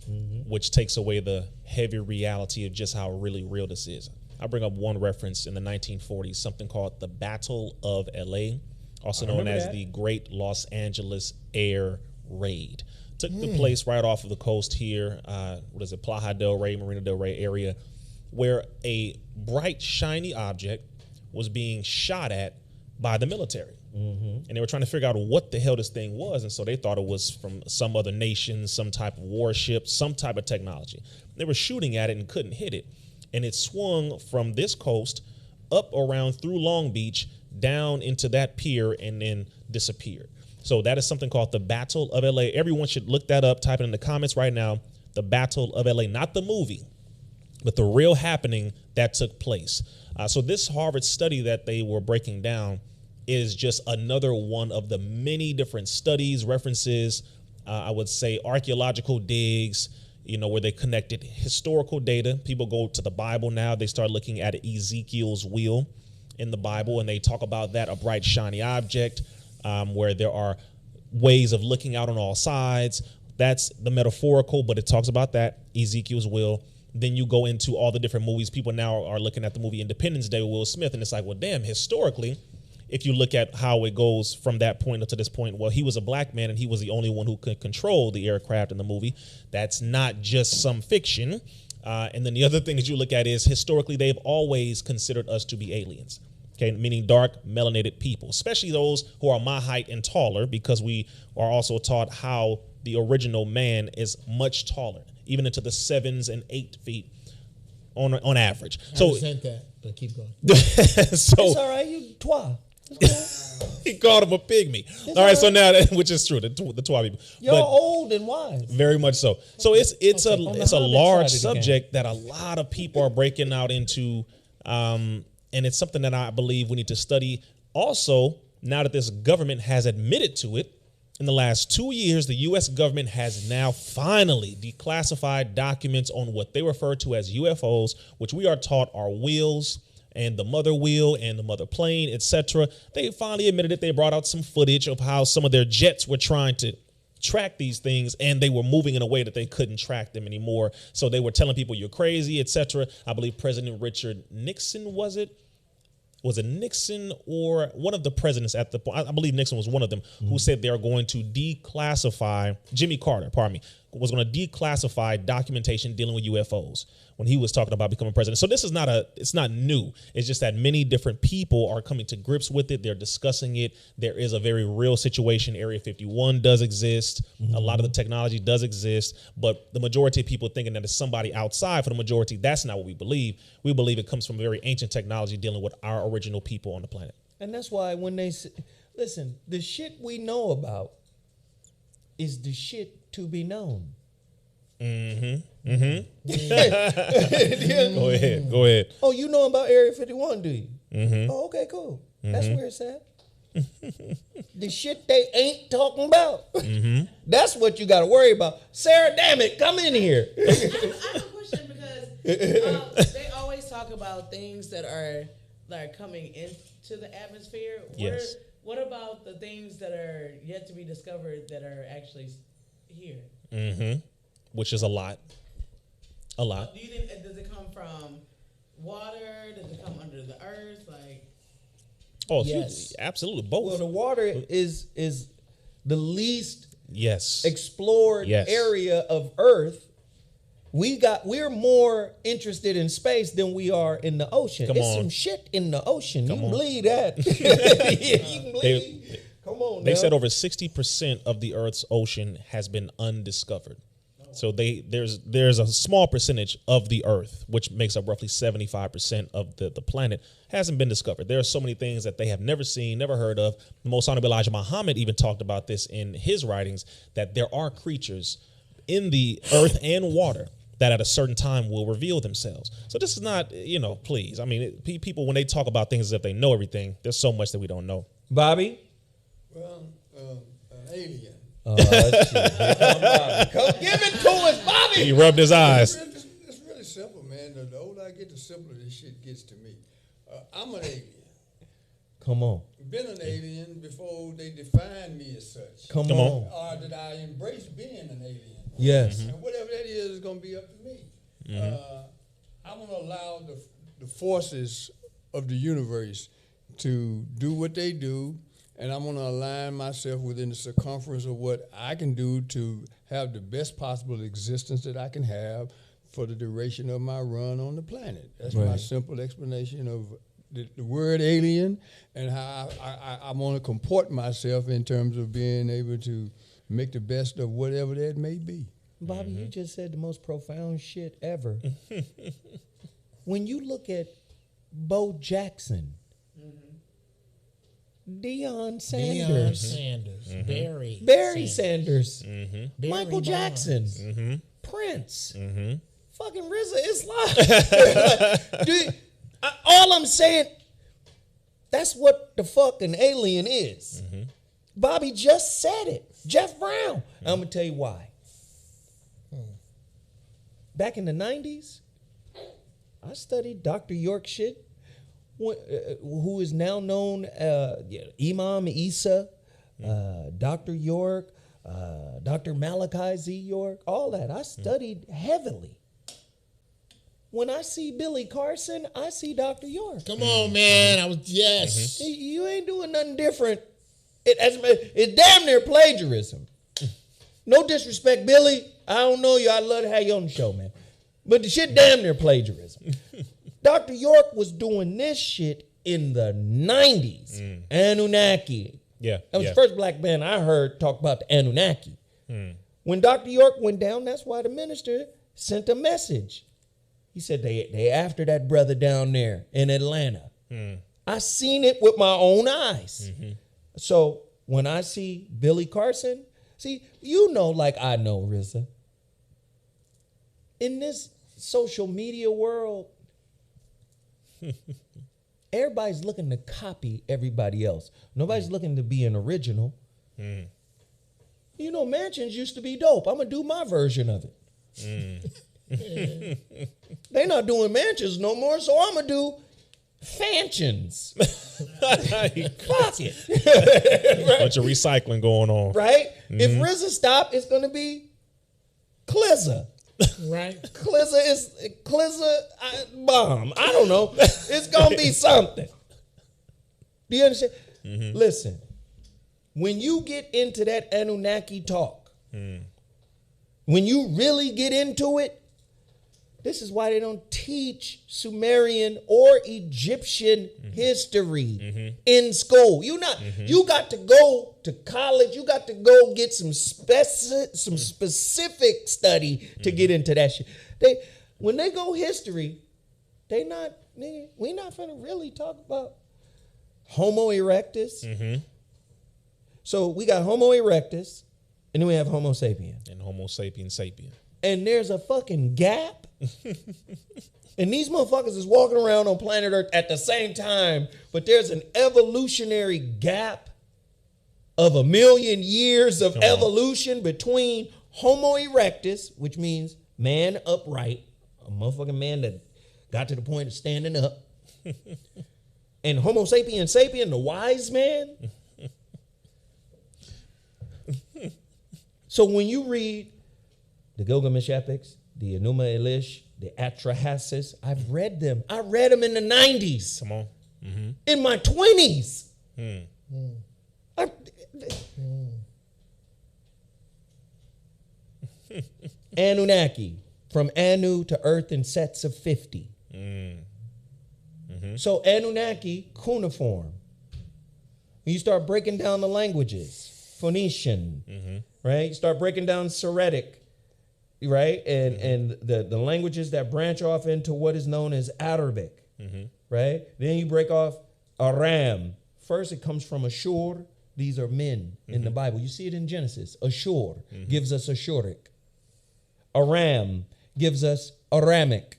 which takes away the heavy reality of just how really real this is. I bring up one reference in the 1940s, something called the Battle of LA, also known as the Great Los Angeles Air Raid. Took the place right off of the coast here, Playa del Rey, Marina del Rey area, where a bright, shiny object was being shot at by the military. And they were trying to figure out what the hell this thing was, and so they thought it was from some other nation, some type of warship, some type of technology. They were shooting at it and couldn't hit it, and it swung from this coast up around through Long Beach, down into that pier, and then disappeared. So that is something called the Battle of LA. Everyone should look that up. Type it in the comments right now. The Battle of LA, not the movie, but the real happening that took place. So this Harvard study that they were breaking down is just another one of the many different studies, references, I would say archaeological digs, you know, where they connected historical data. People go to the Bible now. They start looking at Ezekiel's wheel in the Bible, and they talk about that, a bright, shiny object, where there are ways of looking out on all sides. That's the metaphorical, but it talks about that, Ezekiel's wheel. Then you go into all the different movies. People now are looking at the movie Independence Day with Will Smith, and it's like, well, damn, historically, if you look at how it goes from that point up to this point, well, he was a black man and he was the only one who could control the aircraft in the movie. That's not just some fiction. And then the other thing that you look at is historically, they've always considered us to be aliens. Okay, meaning dark, melanated people, especially those who are my height and taller, because we are also taught how the original man is much taller, even into the 7 and 8 feet on average. So I resent that, but keep going. So it's all right, you twa. He called him a pygmy. All right, so now, which is true, the twa people. You're old and wise. Very much so. So it's a large subject that a lot of people are breaking out into. And it's something that I believe we need to study. Also, now that this government has admitted to it, in the last 2 years, the U.S. government has now finally declassified documents on what they refer to as UFOs, which we are taught are wheels and the mother wheel and the mother plane, etc. They finally admitted it. They brought out some footage of how some of their jets were trying to track these things, and they were moving in a way that they couldn't track them anymore. So they were telling people you're crazy, etc. I believe President Richard Nixon, was it Nixon or one of the presidents at the point? I believe Nixon was one of them, who said they're going to declassify, Jimmy Carter, pardon me, was going to declassify documentation dealing with UFOs when he was talking about becoming president. So this is it's not new. It's just that many different people are coming to grips with it. They're discussing it. There is a very real situation. Area 51 does exist. A lot of the technology does exist, but the majority of people thinking that it's somebody outside. For the majority, that's not what we believe. We believe it comes from very ancient technology dealing with our original people on the planet. And that's why when they say, listen, the shit we know about is the shit to be known. Go ahead. Oh, you know about Area 51, do you? Oh, okay, cool. That's where it's at. The shit they ain't talking about. That's what you got to worry about. Sarah, damn it, come in here. I have a question, because they always talk about things that are coming into the atmosphere. Yes. What about the things that are yet to be discovered that are actually here? Which is a lot. A lot. Do you think, does it come from water? Does it come under the earth? Oh, Yes. absolutely. Both. Well, the water is the least yes. explored Yes. area of Earth. We're more interested in space than we are in the ocean. Come It's on. some shit in the ocean. You Come can on. believe that. You can believe. Come on. They now. said over 60% of the Earth's ocean has been undiscovered. So there's a small percentage of the Earth, which makes up roughly 75% of the planet, hasn't been discovered. There are so many things that they have never seen, never heard of. The Most Honorable Elijah Muhammad even talked about this in his writings, that there are creatures in the earth and water that at a certain time will reveal themselves. So this is not, please. I mean, people, when they talk about things as if they know everything, there's so much that we don't know. Bobby? Well, an alien. Oh, shit. Here come Bobby. Come give it to us, Bobby. He rubbed his eyes. It's really simple, man. The older I get, the simpler this shit gets to me. I'm an alien. Come on. Been an alien before they defined me as such. Come Come on. on. Or did I embrace being an alien? Yes. And whatever that is going to be up to me. I'm going to allow the forces of the universe to do what they do, and I'm going to align myself within the circumference of what I can do to have the best possible existence that I can have for the duration of my run on the planet. That's my Right. simple explanation of the word alien and how I want to comport myself in terms of being able to make the best of whatever that may be. Bobby, you just said the most profound shit ever. When you look at Bo Jackson, Deion Sanders, Deion Sanders, Barry Sanders, Barry Michael Bonds. Jackson, Prince, fucking RIZZA Islam. Dude, all I'm saying, that's what the fuck an alien is. Bobby just said it. Jeff Brown. I'm going to tell you why. Back in the 90s, I studied Dr. York shit, who is now known Imam Isa, Dr. York, Dr. Malachi Z. York, all that. I studied heavily. When I see Billy Carson, I see Dr. York. Come on, man. Yes. You ain't doing nothing different. It's damn near plagiarism. No disrespect, Billy. I don't know you. I'd love to have you on the show, man. But the shit damn near plagiarism. Dr. York was doing this shit in the 90s. Anunnaki. Yeah. That was the first black band I heard talk about the Anunnaki. When Dr. York went down, that's why the minister sent a message. He said they after that brother down there in Atlanta. I seen it with my own eyes. So when I see Billy Carson, see, like I know, RIZZA. In this social media world, everybody's looking to copy everybody else. Nobody's looking to be an original. Mansions used to be dope. I'm going to do my version of it. They're not doing mansions no more, so I'm going to do fansions. Fuck it. Bunch of recycling going on. Right? If RIZZA stop, it's going to be Clizza. Right. Clizza bomb. I don't know. It's going to be something. Do you understand? Listen, when you get into that Anunnaki talk, when you really get into it, this is why they don't teach Sumerian or Egyptian history in school. You got to go to college. You got to go get some specific study to get into that shit. When they go history, we not finna really talk about Homo erectus. So we got Homo erectus, and then we have Homo sapien. And Homo sapien sapien. And there's a fucking gap. And these motherfuckers is walking around on planet Earth at the same time, but there's an evolutionary gap of 1 million years of evolution between Homo erectus, which means man upright, a motherfucking man that got to the point of standing up, and Homo sapien sapien, the wise man. So when you read the Gilgamesh epics, the Enuma Elish, the Atrahasis, I've read them. I read them in the 90s. Come on. in my 20s. Anunnaki, from Anu to Earth in sets of 50. So Anunnaki, cuneiform. When you start breaking down the languages, Phoenician, right? You start breaking down Syriac, right? And the languages that branch off into what is known as Arabic, right? Then you break off Aram. First, it comes from Ashur. These are men in the Bible. You see it in Genesis. Ashur gives us Ashuric. Aram gives us Aramic.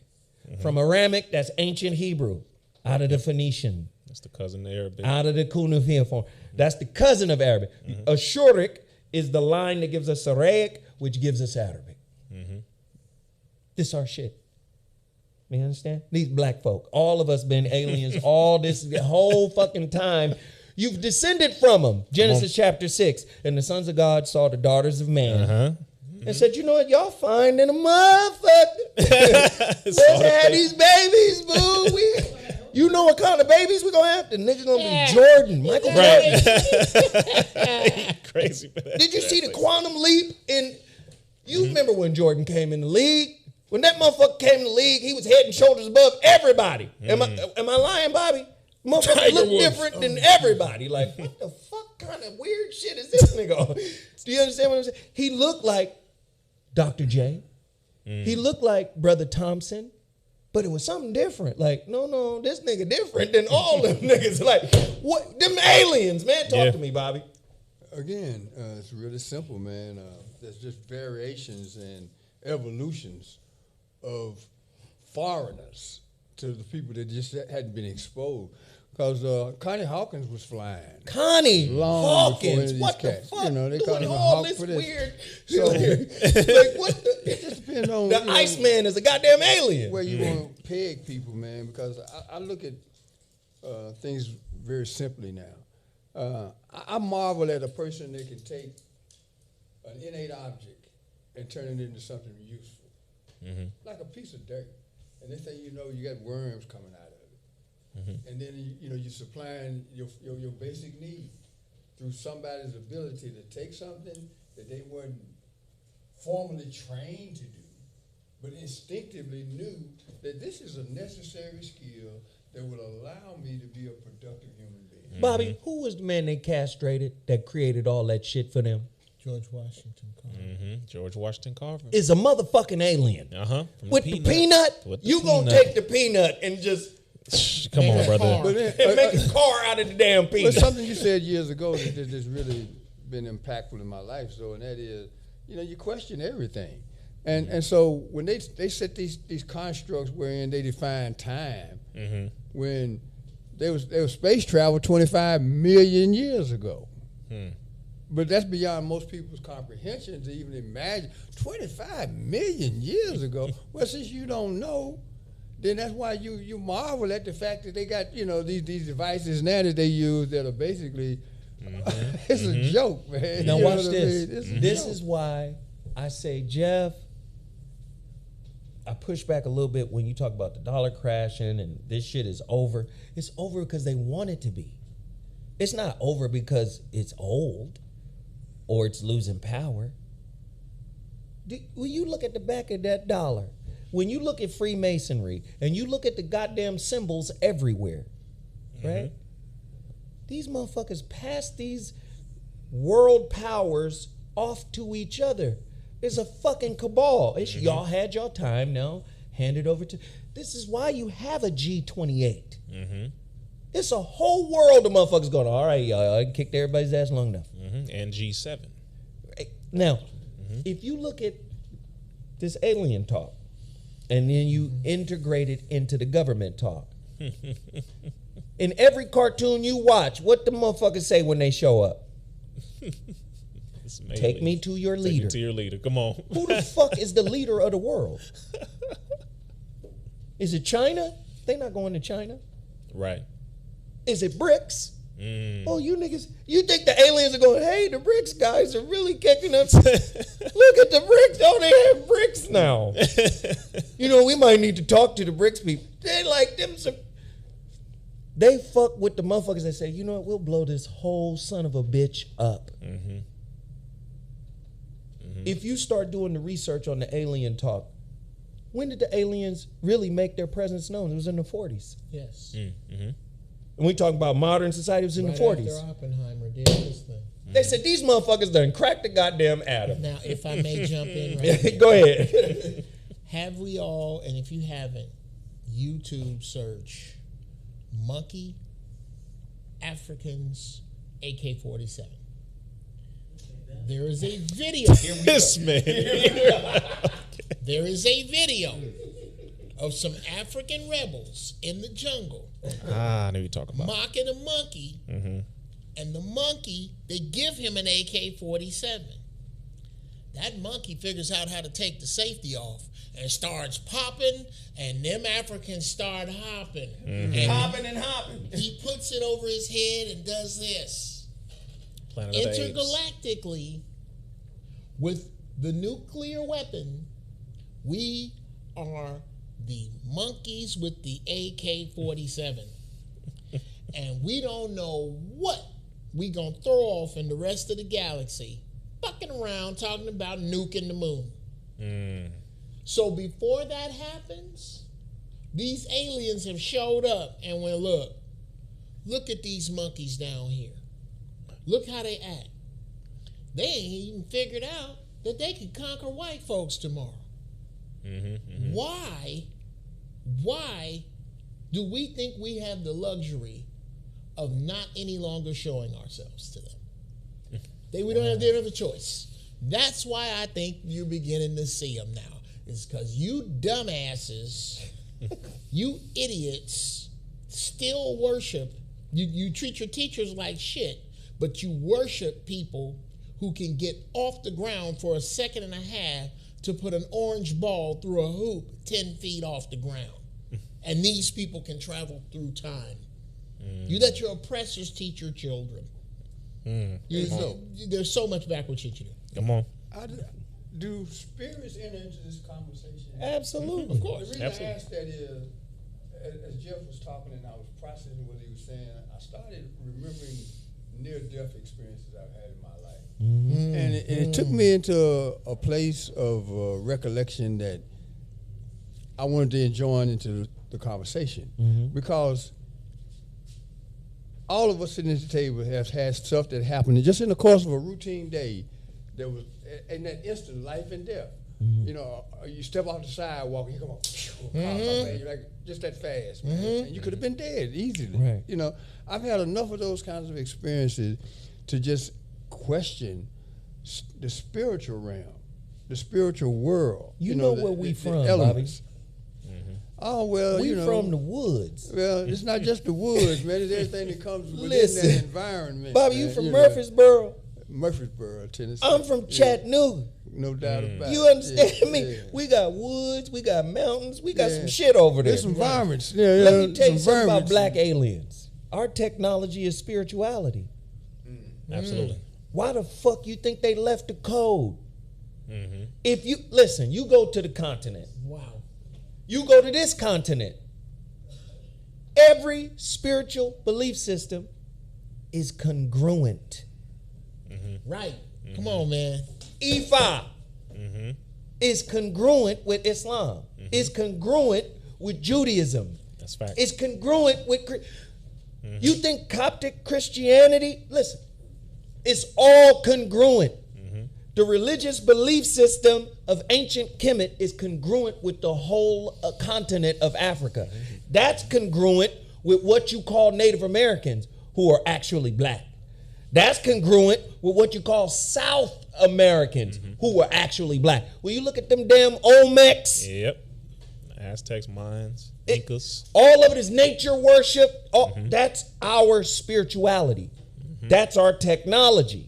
From Aramic, that's ancient Hebrew, out of the Phoenician. That's the cousin of Arabic. Out of the cuneiform. That's the cousin of Arabic. Ashuric is the line that gives us Syriac, which gives us Arabic. This our shit. You understand? These black folk, all of us been aliens all this whole fucking time. You've descended from them. Genesis chapter 6. And the sons of God saw the daughters of man. And said, you know what, y'all fine in a motherfucker. Let's have these babies, boo. You know what kind of babies we're gonna have? The nigga gonna be Jordan, Michael Jordan. Crazy. Did you see the quantum leap in? You remember when Jordan came in the league? When that motherfucker came in the league, he was head and shoulders above everybody. Am I lying, Bobby? Motherfucker look different than everybody. Like, what the fuck kind of weird shit is this nigga? Do you understand what I'm saying? He looked like Dr. J. He looked like Brother Thompson. But it was something different. Like, no, this nigga different than all them niggas. Like, what? Them aliens, man. Talk to me, Bobby. Again, it's really simple, man. There's just variations and evolutions of foreigners to the people that just hadn't been exposed. Because Connie Hawkins was flying. Connie Hawkins, what the fuck? You know, they call him all this weird. So, like, what the? It just depends on the Iceman is a goddamn alien. Where you want to peg people, man? Because I look at things very simply now. I marvel at a person that can take an innate object and turn it into something useful, like a piece of dirt. And next thing you know, you got worms coming out of it. And then you're supplying your basic need through somebody's ability to take something that they weren't formally trained to do, but instinctively knew that this is a necessary skill that will allow me to be a productive human being. Bobby, who was the man they castrated that created all that shit for them? George Washington Carver. George Washington Carver is a motherfucking alien. With the peanut, you gonna take the peanut and just come on, brother, and make a car out of the damn peanut. But something you said years ago that's really been impactful in my life. So, and that is, you question everything, and so when they set these constructs wherein they define time, when there was space travel 25 million years ago. But that's beyond most people's comprehension to even imagine. 25 million years ago. Well, since you don't know, then that's why you marvel at the fact that they got these devices now that they use that are basically it's a joke, man. Now watch this. This is why I say, Jeff, I push back a little bit when you talk about the dollar crashing and this shit is over. It's over because they want it to be. It's not over because it's old or it's losing power. When you look at the back of that dollar, when you look at Freemasonry and you look at the goddamn symbols everywhere, right? These motherfuckers pass these world powers off to each other. It's a fucking cabal. It's y'all had your time, now hand it over to. This is why you have a G28. It's a whole world of motherfuckers going, all right, y'all, I kicked everybody's ass long enough. And G7. Now, if you look at this alien talk, and then you integrate it into the government talk. In every cartoon you watch, what the motherfuckers say when they show up? Take me to your leader. Take me to your leader. Come on. Who the fuck is the leader of the world? Is it China? They not going to China. Right. Is it BRICS? Oh, you niggas, you think the aliens are going, hey, the BRICS guys are really kicking us. Look at the BRICS. Oh, they have BRICS now. We might need to talk to the BRICS people. They like them some. They fuck with the motherfuckers that say, you know what, we'll blow this whole son of a bitch up. If you start doing the research on the alien talk, when did the aliens really make their presence known? It was in the 40s. Yes. And we talk about modern society, it was in the 40s. After Oppenheimer did this thing. They said, these motherfuckers done cracked the goddamn atom. Now, if I may jump in right here. Go ahead. Have we all, and if you haven't, YouTube search monkey Africans AK-47. There is a video. This man. There is a video of some African rebels in the jungle I know you're talking about. mocking a monkey, and the monkey, they give him an AK-47. That monkey figures out how to take the safety off and starts popping, and them Africans start hopping. And Hopping and hopping. he puts it over his head and does this. Planet of the Apes. Intergalactically, with the nuclear weapon, we are the monkeys with the AK-47. And we don't know what we gonna throw off in the rest of the galaxy, fucking around talking about nuking the moon. So before that happens, these aliens have showed up and went, look at these monkeys down here. Look how they act. They ain't even figured out that they can conquer white folks tomorrow. Why do we think we have the luxury of not any longer showing ourselves to them? We don't have any other choice. That's why I think you're beginning to see them now. It's because you dumbasses, you idiots, still worship. You treat your teachers like shit, but you worship people who can get off the ground for a second and a half to put an orange ball through a hoop 10 feet off the ground. And these people can travel through time. You let your oppressors teach your children. There's so much backward shit you do. Come on. Do spirits enter into this conversation? Absolutely. Of course. The reason Absolutely. I asked that is, as Jeff was talking and I was processing what he was saying, I started remembering near-death experiences I've had in my life. And it took me into a place of recollection that I wanted to join into the conversation. Because all of us sitting at the table have had stuff that happened just in the course of a routine day that was in that instant, life and death. You know, you step off the sidewalk and you come on, you're like just that fast, man. And you could have been dead easily. Right. You know, I've had enough of those kinds of experiences to just question the spiritual realm, the spiritual world. You know the, where we the from, elements. Oh, well, We you know. from the woods. Well, it's not just the woods, man. It's everything that comes within Listen, that environment. Bobby, man. you from know. Murfreesboro? Murfreesboro, Tennessee. I'm from Chattanooga. No doubt about it. You understand me? Yeah. We got woods, we got mountains, we got Yeah. some shit over there. There's some environments. Let me tell you some something about environments. black aliens. Our technology is spirituality. Absolutely. Why the fuck you think they left the code? If you listen, you go to the continent. Wow. You go to this continent. Every spiritual belief system is congruent. Right. Come on, man. Ifa is congruent with Islam. Is congruent with Judaism. That's fact. It's congruent with. You think Coptic Christianity? Listen, it's all congruent. The religious belief system of ancient Kemet is congruent with the whole continent of Africa. That's congruent with what you call Native Americans, who are actually black. That's congruent with what you call South Americans, who are actually black. When you look at them damn Olmecs, Yep. Aztecs, Mayans, Incas. all of it is nature worship. That's our spirituality. That's our technology.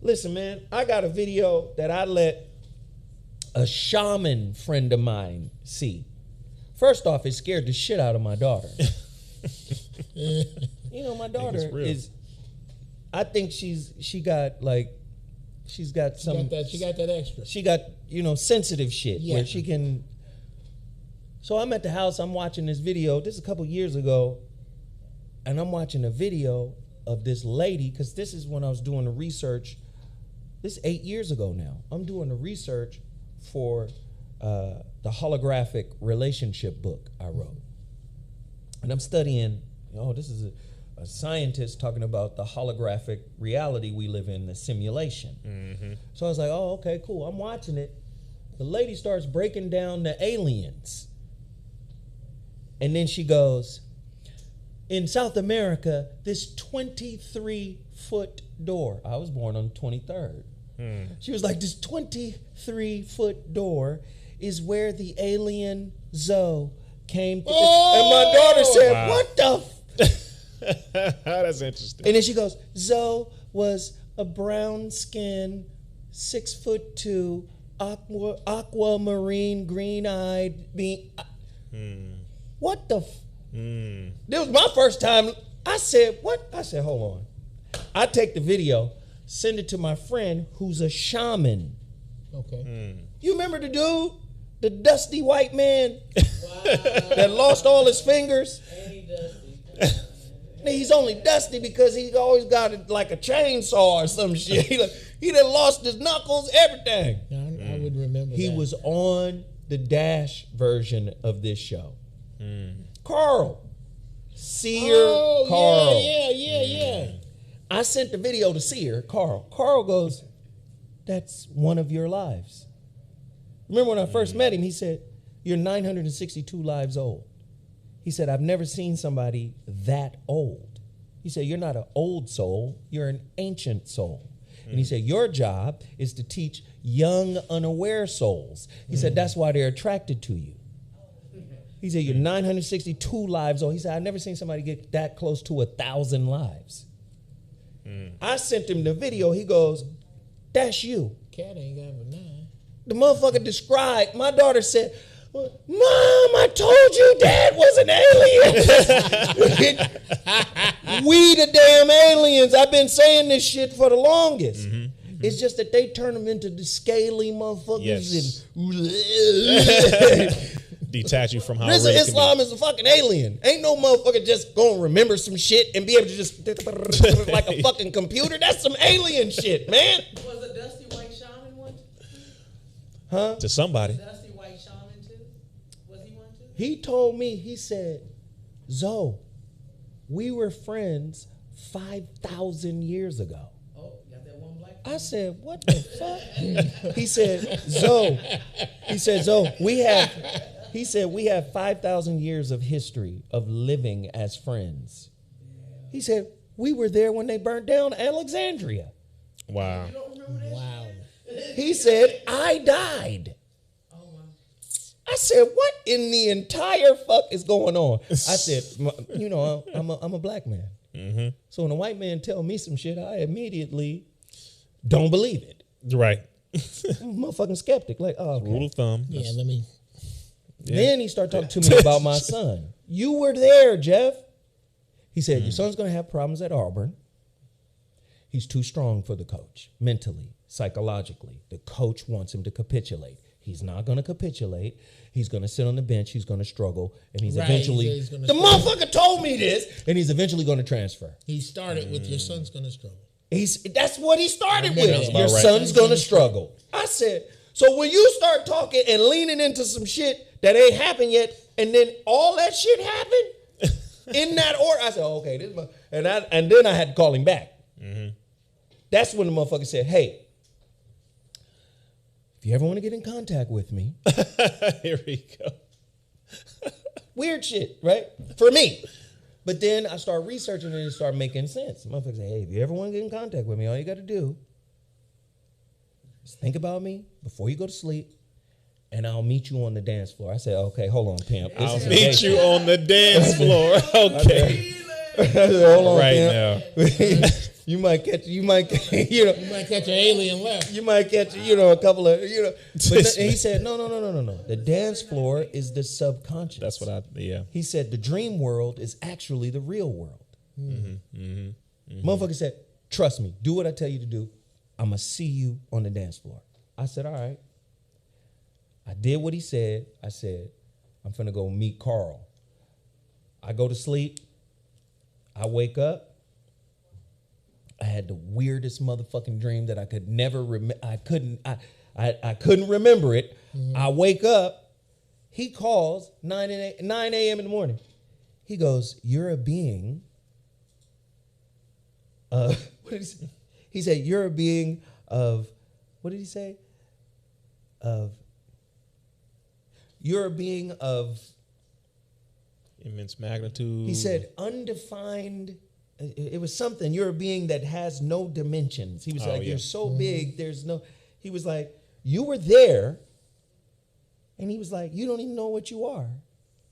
Listen, man, I got a video that I let a shaman friend of mine see. First off, it scared the shit out of my daughter. You know, my daughter real. is, I think she got some, She got that extra. she got, sensitive shit Yeah. where she can. So I'm at the house, I'm watching this video, this is a couple years ago, and I'm watching a video of this lady, because this is when I was doing the research. This is 8 years ago now. I'm doing the research for the holographic relationship book I wrote. And I'm studying, this is a scientist talking about the holographic reality we live in, the simulation. Mm-hmm. So I was like, oh, okay, cool. I'm watching it. The lady starts breaking down the aliens. And then she goes, in South America, this 23-foot door. I was born on the 23rd. She was like, this 23-foot door is where the alien Zoe came through. And my daughter said, what the That's interesting. And then she goes, Zoe was a brown-skinned, 6'2", aquamarine, green-eyed being. What the This was my first time. I said, what? I said, hold on. I take the video, send it to my friend who's a shaman. Okay. You remember the dude? The dusty white man that lost all his fingers? Ain't dusty. He's only dusty because he always got it like a chainsaw or some shit. He done lost his knuckles, everything. I would remember He that. was on the Dash version of this show. Carl. Seer Carl. Yeah. I sent the video to Seer Carl. Carl goes, that's one of your lives. Remember when I first met him, he said, you're 962 lives old. He said, I've never seen somebody that old. He said, you're not an old soul, you're an ancient soul. And he said, your job is to teach young, unaware souls. He said, that's why they're attracted to you. He said, you're 962 lives old. He said, I've never seen somebody get that close to 1,000 lives. I sent him the video. He goes, that's you. Cat ain't got but 9. The motherfucker described, my daughter said, Mom, I told you Dad was an alien. We the damn aliens. I've been saying this shit for the longest. It's just that they turn them into the scaly motherfuckers. Yes. Detach you from how RIZZA Islam is a fucking alien. Ain't no motherfucker just gonna remember some shit and be able to just like a fucking computer. That's some alien shit, man. Was a Dusty White Shaman one? Huh? to somebody. Dusty White Shaman too? Was he one too? He told me, he said, Zoe, we were friends 5,000 years ago. Oh, got that one black. I said, what the fuck? He said, Zoe, we have 5,000 years of history of living as friends. He said, we were there when they burnt down Alexandria. Wow. You don't remember that? Wow. He said, I died. Oh my. I said, what in the entire fuck is going on? I said, I'm a black man. So when a white man tell me some shit, I immediately don't believe it. Right. I'm a motherfucking skeptic. Like, oh, okay. Rule of thumb. Yeah, let me. Then he started talking to me about my son. You were there, Jeff. He said, your son's going to have problems at Auburn. He's too strong for the coach, mentally, psychologically. The coach wants him to capitulate. He's not going to capitulate. He's going to sit on the bench. He's going to struggle. And he's eventually, he's gonna the struggle. motherfucker told me this, and he's eventually going to transfer. He started with your son's gonna struggle. That's what he started with. Sounds about Your right. son's going to struggle. I said, so when you start talking and leaning into some shit that ain't happened yet, and then all that shit happened in that order, I said, oh, okay, this and then I had to call him back. That's when the motherfucker said, hey, if you ever want to get in contact with me, Here we go. weird shit, right? For me. But then I started researching and it started making sense. The motherfucker said, hey, if you ever want to get in contact with me, all you got to do is think about me before you go to sleep, and I'll meet you on the dance floor. I said, okay, hold on, pimp. This I'll is a meet date. you on the dance floor. Okay. I said, hold on, Right pimp. now. You might catch, You might catch an alien left. you might catch, a couple of, But he said, no. The dance floor is the subconscious. That's what yeah. He said the dream world is actually the real world. Motherfucker said, trust me, do what I tell you to do. I'm going to see you on the dance floor. I said, all right. I did what he said. I said, I'm finna go meet Carl. I go to sleep. I wake up. I had the weirdest motherfucking dream that I could never remember. I couldn't remember it. I wake up. He calls 9 a.m. in the morning. He goes, "You're a being." What did he say? He said, "You're a being of." What did he say? You're a being of immense magnitude. He said undefined. It was something. You're a being that has no dimensions. He was like, you're so big, there's no. He was like, you were there. And he was like, you don't even know what you are.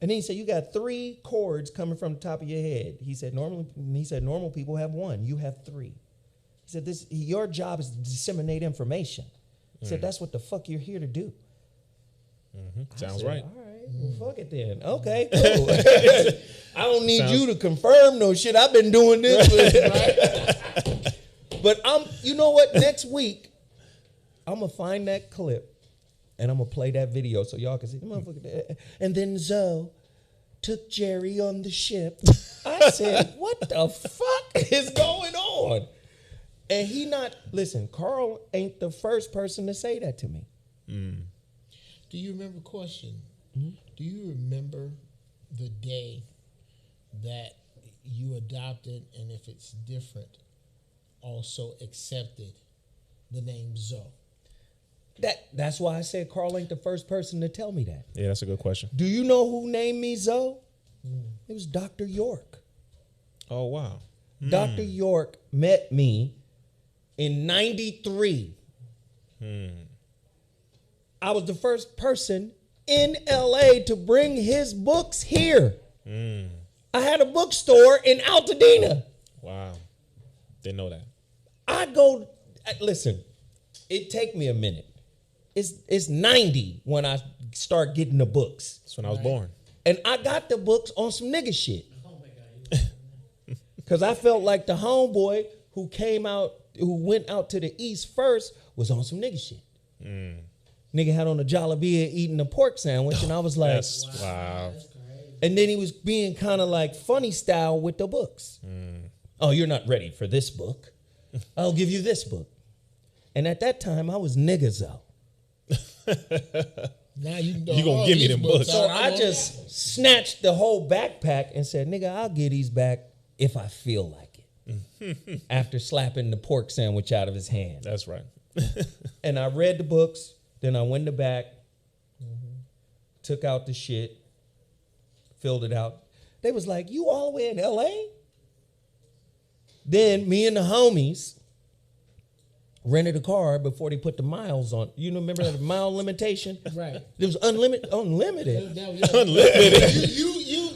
And then he said, you got 3 cords coming from the top of your head. He said, normal people have 1. You have 3. He said, your job is to disseminate information. He said, that's what the fuck you're here to do. Sounds said, right. All right, well, fuck it then. Okay, cool. I don't need you to confirm no shit. I've been doing this. Right? But you know what? Next week, I'm going to find that clip and I'm going to play that video so y'all can see the motherfucker. And then Zoe took Jerry on the ship. I said, what the fuck is going on? And listen, Carl ain't the first person to say that to me. Do you remember, question? Do you remember the day that you adopted, and if it's different, also accepted the name Zoe? That's why I said Carl ain't the first person to tell me that. Yeah, that's a good question. Do you know who named me Zoe? It was Dr. York. Oh, wow. Dr. York met me in 93. I was the first person in LA to bring his books here. I had a bookstore in Altadena. Wow. Didn't know that. Listen, it take me a minute. It's 90 when I start getting the books. That's when I was born. And I got the books on some nigga shit. Oh my God. Because I felt like the homeboy who went out to the East first was on some nigga shit. Nigga had on a jalabia eating a pork sandwich, and I was like, wow. And then he was being kind of like funny style with the books. Oh, you're not ready for this book. I'll give you this book. And at that time, I was nigga Zoe. Now you gonna give me them books. So I just snatched the whole backpack and said, nigga, I'll get these back if I feel like it. After slapping the pork sandwich out of his hand. That's right. And I read the books. Then I went in the back, took out the shit, filled it out. They was like, you all the way in L.A.? Then me and the homies rented a car before they put the miles on. You remember the mile limitation? Right. It was unlimited. Unlimited.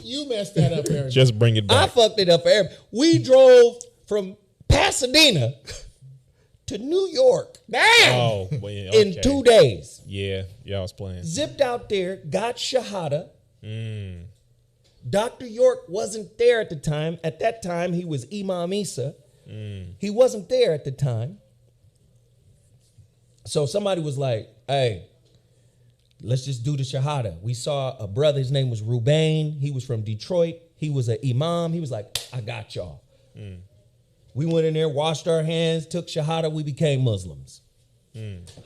You messed that up, Eric. Just bring it back. I fucked it up for everybody. We drove from Pasadena to New York. Damn! Oh, well, yeah, okay. In 2 days. Yeah, I was playing. Zipped out there, got Shahada. Dr. York wasn't there at the time. At that time, he was Imam Isa. He wasn't there at the time. So somebody was like, hey, let's just do the Shahada. We saw a brother, his name was Rubain. He was from Detroit. He was an imam. He was like, I got y'all. We went in there, washed our hands, took Shahada. We became Muslims.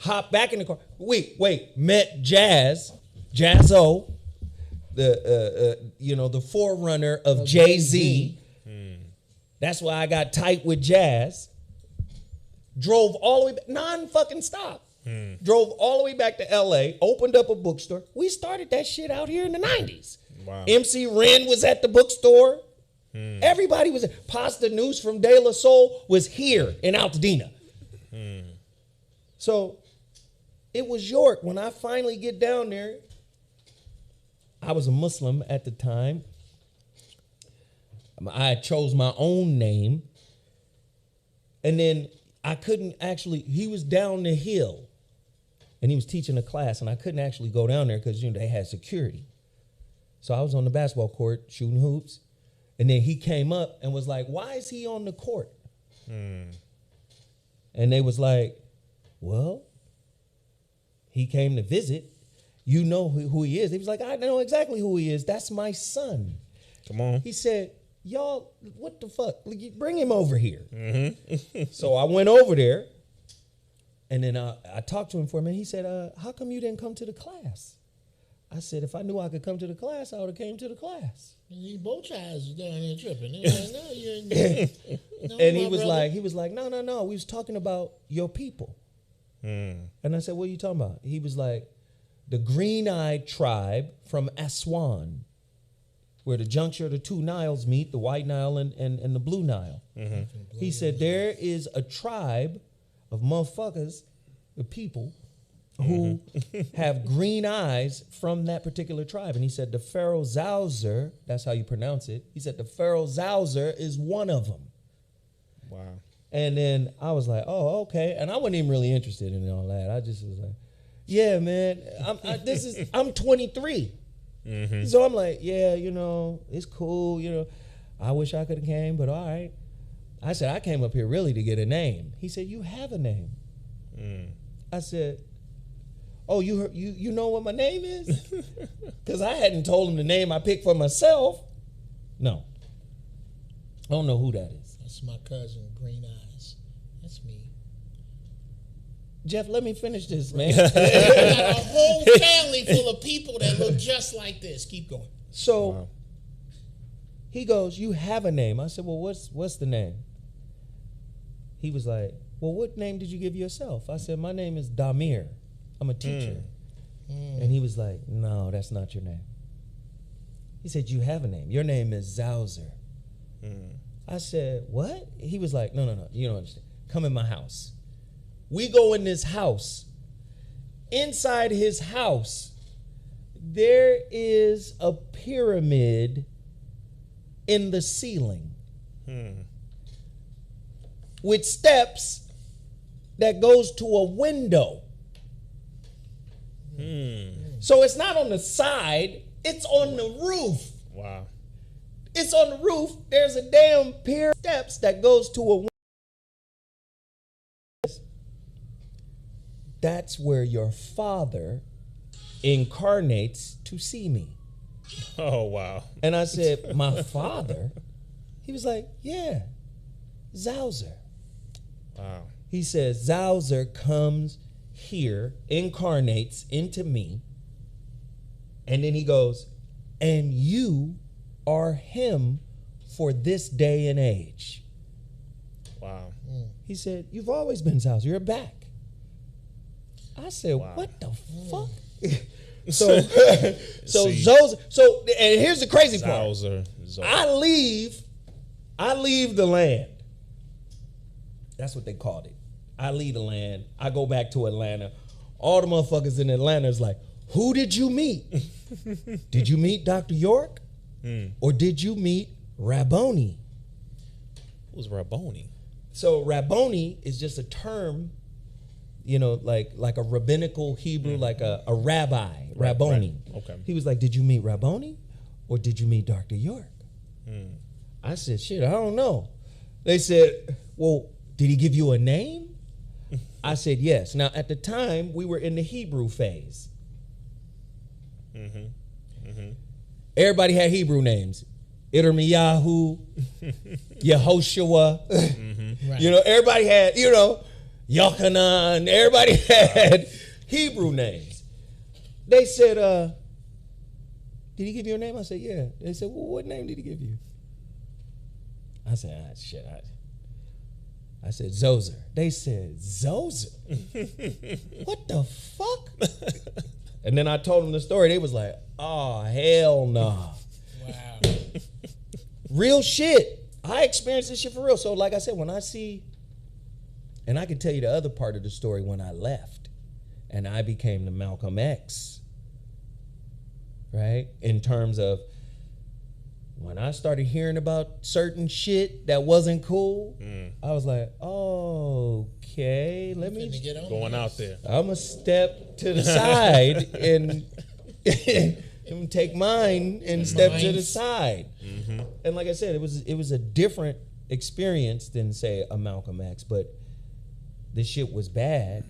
Hopped back in the car. Wait. Met Jazzo, the forerunner of Jay-Z. That's why I got tight with Jazz. Drove all the way back, non-fucking stop. Drove all the way back to L.A., opened up a bookstore. We started that shit out here in the 90s. Wow. MC Ren was at the bookstore. Everybody was Pasta News from De La Soul was here in Altadena. So it was York. When I finally get down there, I was a Muslim at the time. I chose my own name. And then I couldn't actually, he was down the hill and he was teaching a class and I couldn't actually go down there because they had security. So I was on the basketball court shooting hoops. And then he came up and was like, why is he on the court? And they was like, well, he came to visit. You know who he is. He was like, I know exactly who he is. That's my son. Come on. He said, y'all, what the fuck? Bring him over here. So I went over there, and then I talked to him for a minute. He said, how come you didn't come to the class? I said, if I knew I could come to the class, I would have came to the class. You both eyes down here tripping. They like, no, you ain't. No, And he was like, no. We was talking about your people. And I said, what are you talking about? He was like, the green-eyed tribe from Aswan, where the juncture of the two Niles meet, the White Nile and the Blue Nile. He said, there is a tribe of motherfuckers, the people, who have green eyes from that particular tribe. And he said the Pharaoh Zowzer, that's how you pronounce it. He said the Pharaoh Zowzer is one of them. Wow. And then I was like, oh, okay. And I wasn't even really interested in all that. I just was like, yeah, man, I'm 23. So I'm like, yeah, it's cool. I wish I could have came, but all right. I said, I came up here really to get a name. He said, you have a name. I said, oh, you know what my name is? Because I hadn't told him the name I picked for myself. No. I don't know who that is. That's my cousin, Green Eyes. That's me. Jeff, let me finish this, man. I got a whole family full of people that look just like this. Keep going. So he goes, you have a name. I said, well, what's the name? He was like, well, what name did you give yourself? I said, my name is Damir. I'm a teacher. And he was like, no, that's not your name. He said, you have a name. Your name is Zowzer. I said, what? He was like, no, you don't understand. Come in my house. We go in this house. Inside his house, there is a pyramid in the ceiling with steps that goes to a window. So it's not on the side, it's on the roof. Wow. It's on the roof. There's a damn pair of steps that goes to a window. That's where your father incarnates to see me. Oh, wow. And I said, my father? He was like, yeah, Zowzer. Wow. He says, Zowzer comes here, incarnates into me, and then he goes, and you are him for this day and age. Wow. He said, you've always been Zowzer, you're back. I said, wow. What the fuck? So Zowzer, and here's the crazy part. Zowzer. I leave the land. That's what they called it. I leave the land. I go back to Atlanta. All the motherfuckers in Atlanta is like, who did you meet? Did you meet Dr. York? Or did you meet Rabboni? Who's Rabboni? So Rabboni is just a term, like a rabbinical Hebrew, like a rabbi, Rabboni. Right. Okay. He was like, did you meet Rabboni or did you meet Dr. York? I said, shit, I don't know. They said, well, did he give you a name? I said, yes. Now, at the time, we were in the Hebrew phase. Everybody had Hebrew names. Irmiyahu, Yehoshua. Right. Everybody had, Yochanan. Everybody had Hebrew names. They said, did he give you a name? I said, yeah. They said, well, what name did he give you? I said, shit. I said, Zozer. They said, Zozer? What the fuck? And then I told them the story. They was like, oh, hell no. Wow. Real shit. I experienced this shit for real. So like I said, when I see, and I can tell you the other part of the story when I left and I became the Malcolm X, right? In terms of when I started hearing about certain shit that wasn't cool, I was like, okay, let me Finna get on Going this. out there. I'm going to step to the side and take mine and step to the side. And like I said, it was a different experience than, say, a Malcolm X, but the shit was bad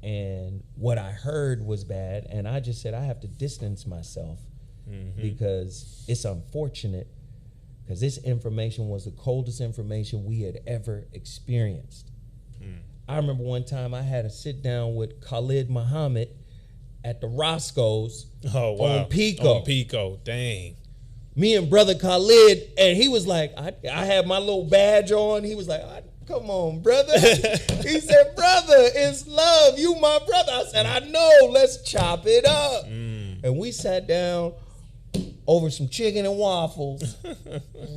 and what I heard was bad, and I just said I have to distance myself because it's unfortunate because this information was the coldest information we had ever experienced. I remember one time I had to sit down with Khalid Muhammad at the Roscoe's on Pico. On Pico, dang. Me and brother Khalid, and he was like, I had my little badge on. He was like, come on, brother. He said, brother, it's love. You my brother. I said, I know. Let's chop it up. And we sat down over some chicken and waffles,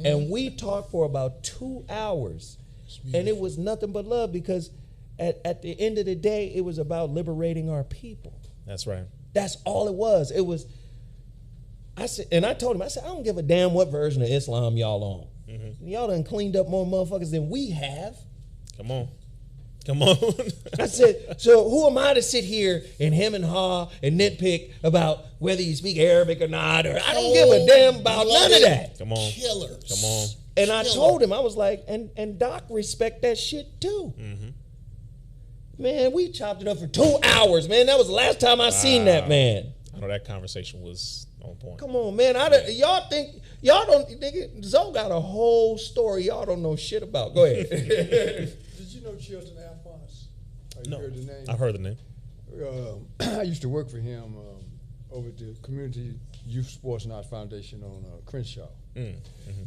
and we talked for about 2 hours. And it was nothing but love, because at the end of the day, it was about liberating our people. That's right. That's all it was. It was, I said, and I told him, I said, I don't give a damn what version of Islam y'all on. Y'all done cleaned up more motherfuckers than we have. Come on. I said, so who am I to sit here and hem and haw and nitpick about whether you speak Arabic or not? Or I don't give a damn about none of that. Come on. Killers. Come on. And I told him, I was like, and Doc respect that shit too. Man, we chopped it up for 2 hours, man. That was the last time I seen that man. I know that conversation was on point. Come on, man. Y'all don't, nigga, Zoe got a whole story y'all don't know shit about. Go ahead. Did you know Chilton Alphonse? You heard the name? I've heard the name. I used to work for him over at the Community Youth Sports and Art Foundation on Crenshaw. And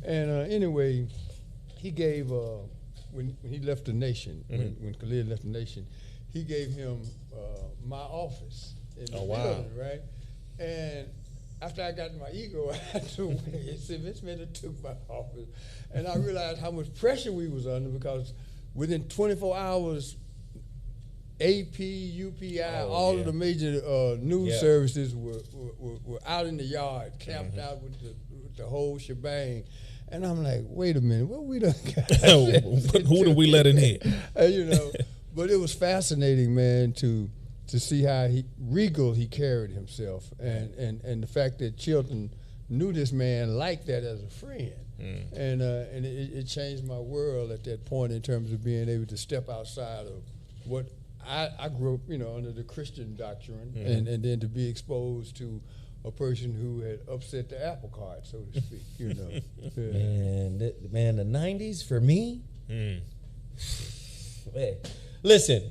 anyway, he gave, when he left the nation, when Khalid left the nation, he gave him my office in the building, right? And after I got my ego out the way, this man took my office. And I realized how much pressure we was under, because within 24 hours, AP, UPI, all of the major news services were out in the yard, camped out with the whole shebang. And I'm like, wait a minute, what we done got? Who did we let in here? You know, but it was fascinating, man, to see how regal he carried himself, and the fact that Chilton knew this man like that as a friend. And it changed my world at that point in terms of being able to step outside of what I grew up, under the Christian doctrine, and then to be exposed to a person who had upset the apple cart, so to speak. Man, the 90s for me. Man. Listen,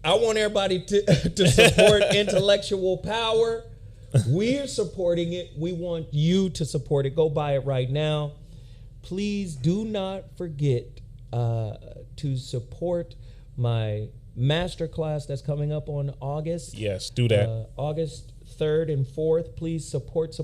I want everybody to support intellectual power. We're supporting it. We want you to support it. Go buy it right now. Please do not forget to support my masterclass that's coming up on August. Yes, do that. August 3rd and 4th. Please support.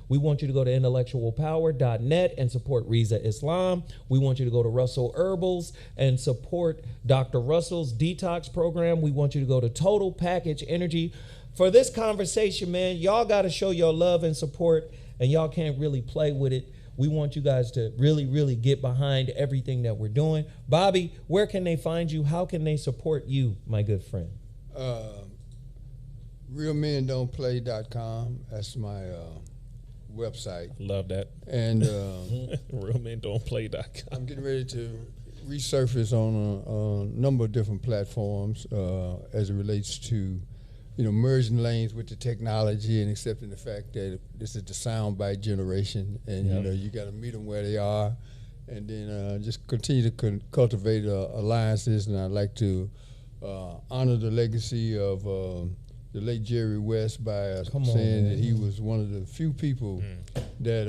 We want you to go to intellectualpower.net and support RIZZA Islam. We want you to go to Russell Herbals and support Dr. Russell's detox program. We want you to go to Total Package Energy. For this conversation, man, y'all got to show your love and support, and y'all can't really play with it. We want you guys to really, really get behind everything that we're doing. Bobby, where can they find you? How can they support you, my good friend? RealMenDon'tPlay.com. That's my website. Love that. And RealMenDon'tPlay.com. I'm getting ready to resurface on a number of different platforms as it relates to, merging lanes with the technology and accepting the fact that this is the soundbite generation, and you got to meet them where they are, and then just continue to cultivate alliances. And I'd like to honor the legacy of the late Jerry West by saying that he was one of the few people that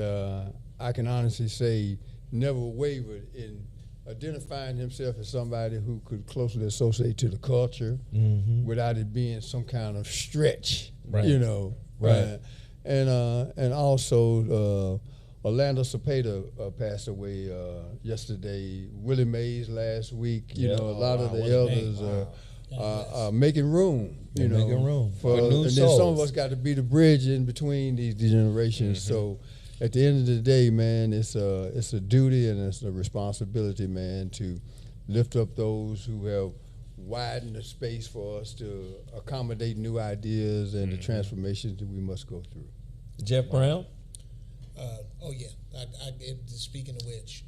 I can honestly say never wavered in identifying himself as somebody who could closely associate to the culture without it being some kind of stretch, And also Orlando Cepeda passed away yesterday. Willie Mays last week. A lot of the elders are making room. Making room for new souls. Then some of us got to be the bridge in between these generations. So at the end of the day, man, it's a duty and it's a responsibility, man, to lift up those who have widened the space for us to accommodate new ideas and the transformations that we must go through. Jeff Brown? Speaking of which,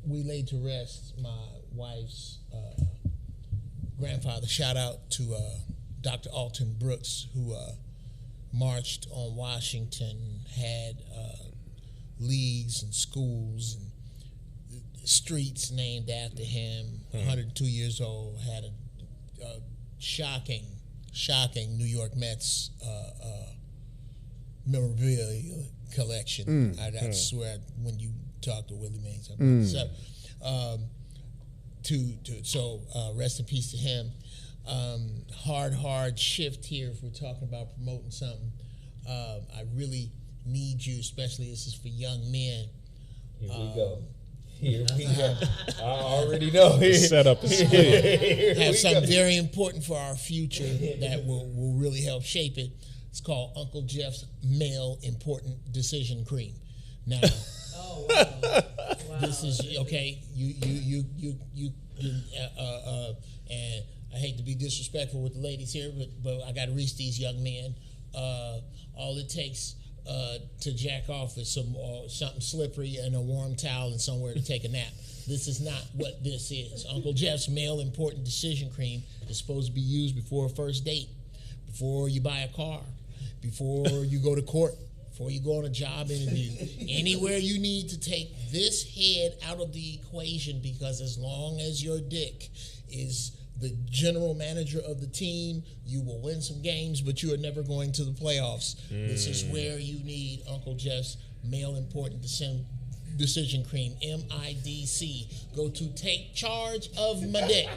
we laid to rest my wife's grandfather. Shout out to Dr. Alton Brooks, who marched on Washington, had leagues and schools and streets named after him. 102 years old, had a shocking New York Mets memorabilia collection. I swear, when you talk to Willie Mays, so rest in peace to him. Hard shift here if we're talking about promoting something. I really need you, especially this is for young men. Here we go. Here we go. I already know. The setup is clear. Have something very important for our future that will really help shape it. It's called Uncle Jeff's Male Important Decision Cream. Now, Oh, wow. this is okay. And I hate to be disrespectful with the ladies here, but I got to reach these young men. All it takes to jack off is something slippery and a warm towel and somewhere to take a nap. This is not what this is. Uncle Jeff's Male Important Decision Cream is supposed to be used before a first date, before you buy a car, before you go to court, before you go on a job interview, anywhere you need to take this head out of the equation, because as long as your dick is the general manager of the team, you will win some games, but you are never going to the playoffs. This is where you need Uncle Jeff's Male Important Decision Cream, MIDC. Go to Take Charge of My Dick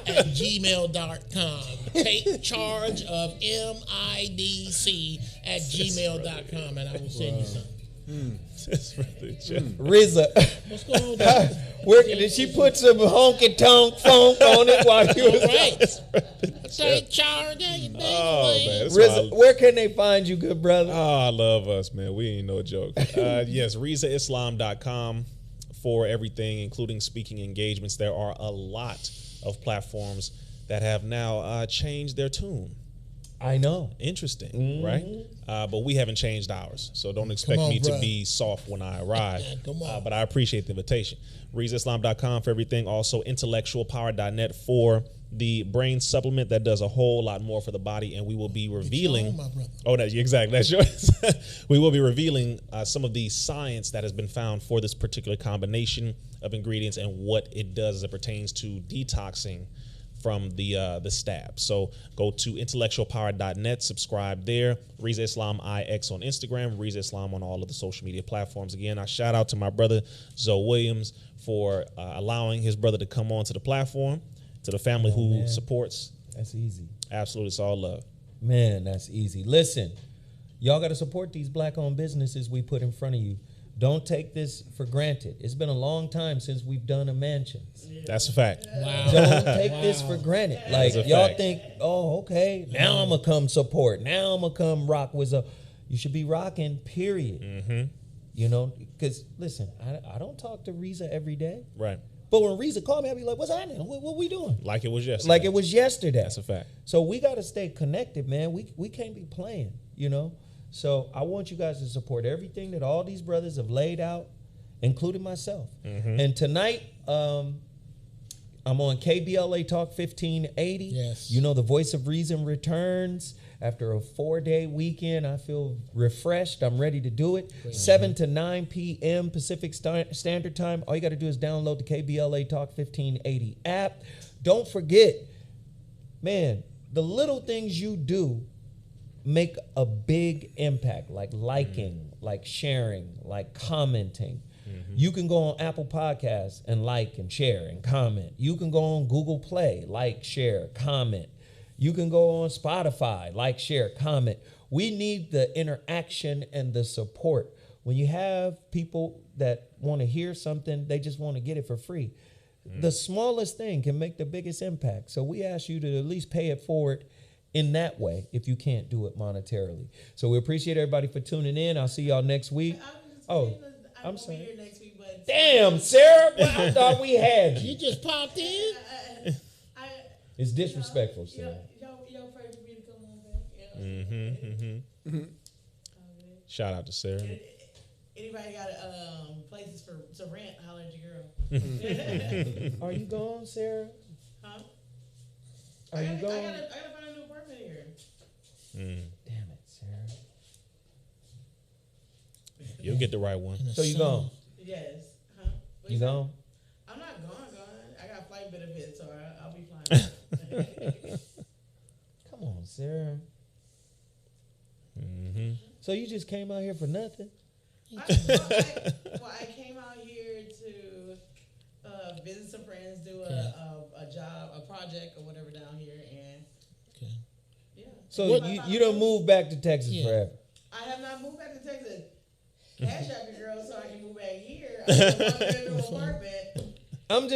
at gmail.com. Take Charge of MIDC at gmail.com, and I will send you something. RIZZA. What's going on there? Where did she put some honky tonk funk on it while you was Right. Take charge of your man. RIZZA, where can they find you, good brother? Oh, I love us, man. We ain't no joke. Yes, RIZZAIslam.com for everything, including speaking engagements. There are a lot of platforms that have now changed their tune. I know. Interesting, right? But we haven't changed ours, so don't expect me to be soft when I arrive. Come on. But I appreciate the invitation. RIZZAIslam.com for everything. Also, intellectualpower.net for the brain supplement that does a whole lot more for the body, and we will be revealing. My brother. Oh, that's exactly. That's yours. We will be revealing some of the science that has been found for this particular combination of ingredients and what it does as it pertains to detoxing from the stab. So go to intellectualpower.net, subscribe there. RIZZA Islam IX on Instagram, RIZZA Islam on all of the social media platforms. Again, I shout out to my brother Zoe Williams for allowing his brother to come onto the platform, to the family who supports. That's easy. Absolutely, it's all love. Man, that's easy. Listen, y'all got to support these black-owned businesses we put in front of you. Don't take this for granted. It's been a long time since we've done a mansions. That's a fact. Wow. Don't take this for granted. Like, That's a y'all fact. think, oh, okay, now I'm going to come support. Now I'm going to come rock with a... You should be rocking, period. You know, because, listen, I don't talk to RIZZA every day. Right. But when RIZZA called me, I'd be like, what's happening? What we doing? Like it was yesterday. Like it was yesterday. That's a fact. So we got to stay connected, man. We can't be playing, you know? So I want you guys to support everything that all these brothers have laid out, including myself. And tonight, I'm on KBLA Talk 1580. Yes. You know, the Voice of Reason returns. After a 4-day weekend, I feel refreshed. I'm ready to do it. 7 to 9 p.m. Pacific Standard Time. All you got to do is download the KBLA Talk 1580 app. Don't forget, man, the little things you do make a big impact, like liking, like sharing, like commenting. You can go on Apple Podcasts and like and share and comment. You can go on Google Play, like, share, comment. You can go on Spotify, like, share, comment. We need the interaction and the support. When you have people that want to hear something, they just want to get it for free. The smallest thing can make the biggest impact. So we ask you to at least pay it forward in that way if you can't do it monetarily. So we appreciate everybody for tuning in. I'll see y'all next week. I'm sorry. Here next week, but Damn, Sarah, well, I thought we had you. You just popped in? It's disrespectful, Sarah. Y'all pray for me to come on back. Shout out to Sarah. Anybody got places for to rent? Holler at your girl. Are you gone, Sarah? Huh? Are you I gone? gotta find a new apartment here. Damn it, Sarah. You'll get the right one. So you gone? Yes. Huh? What You say? gone? I'm not gone. I got flight benefits, so I'll be flying. Come on, Sarah. Mm-hmm. So you just came out here for nothing? I came out here to visit some friends, do a job, a project or whatever down here, and yeah. So you don't move back to Texas forever? I have not moved back to Texas. Cash out your girl so I can move back here. I have a one-bedroom apartment. I'm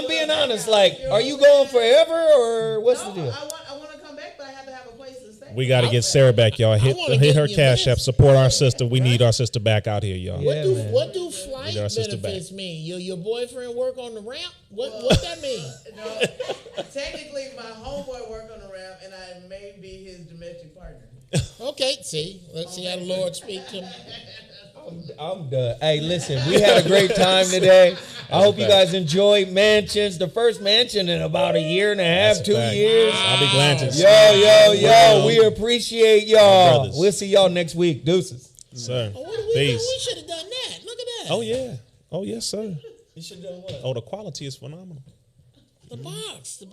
being honest. Like, are you going forever or what's the deal? I want to come back, but I have to have a place to stay. We got to get Sarah back, y'all. Hit her cash app. Support our sister. We need our sister back out here, y'all. Yeah, What do flight benefits mean? Your boyfriend work on the ramp? What that mean? No, technically, my homeboy work on the ramp, and I may be his domestic partner. Okay, see. Let's see how the Lord speak to me. I'm done. Hey, listen, we had a great time today. I hope you guys enjoyed Mansions, the first mansion in about a year and a half, 2 years. I'll be glad to. Yo, we appreciate y'all. Brothers. We'll see y'all next week. Deuces. Sir. Oh, what do we do? Peace. We should have done that. Look at that. Oh, yeah. Oh, yes, sir. You should have done what? Oh, the quality is phenomenal. The box.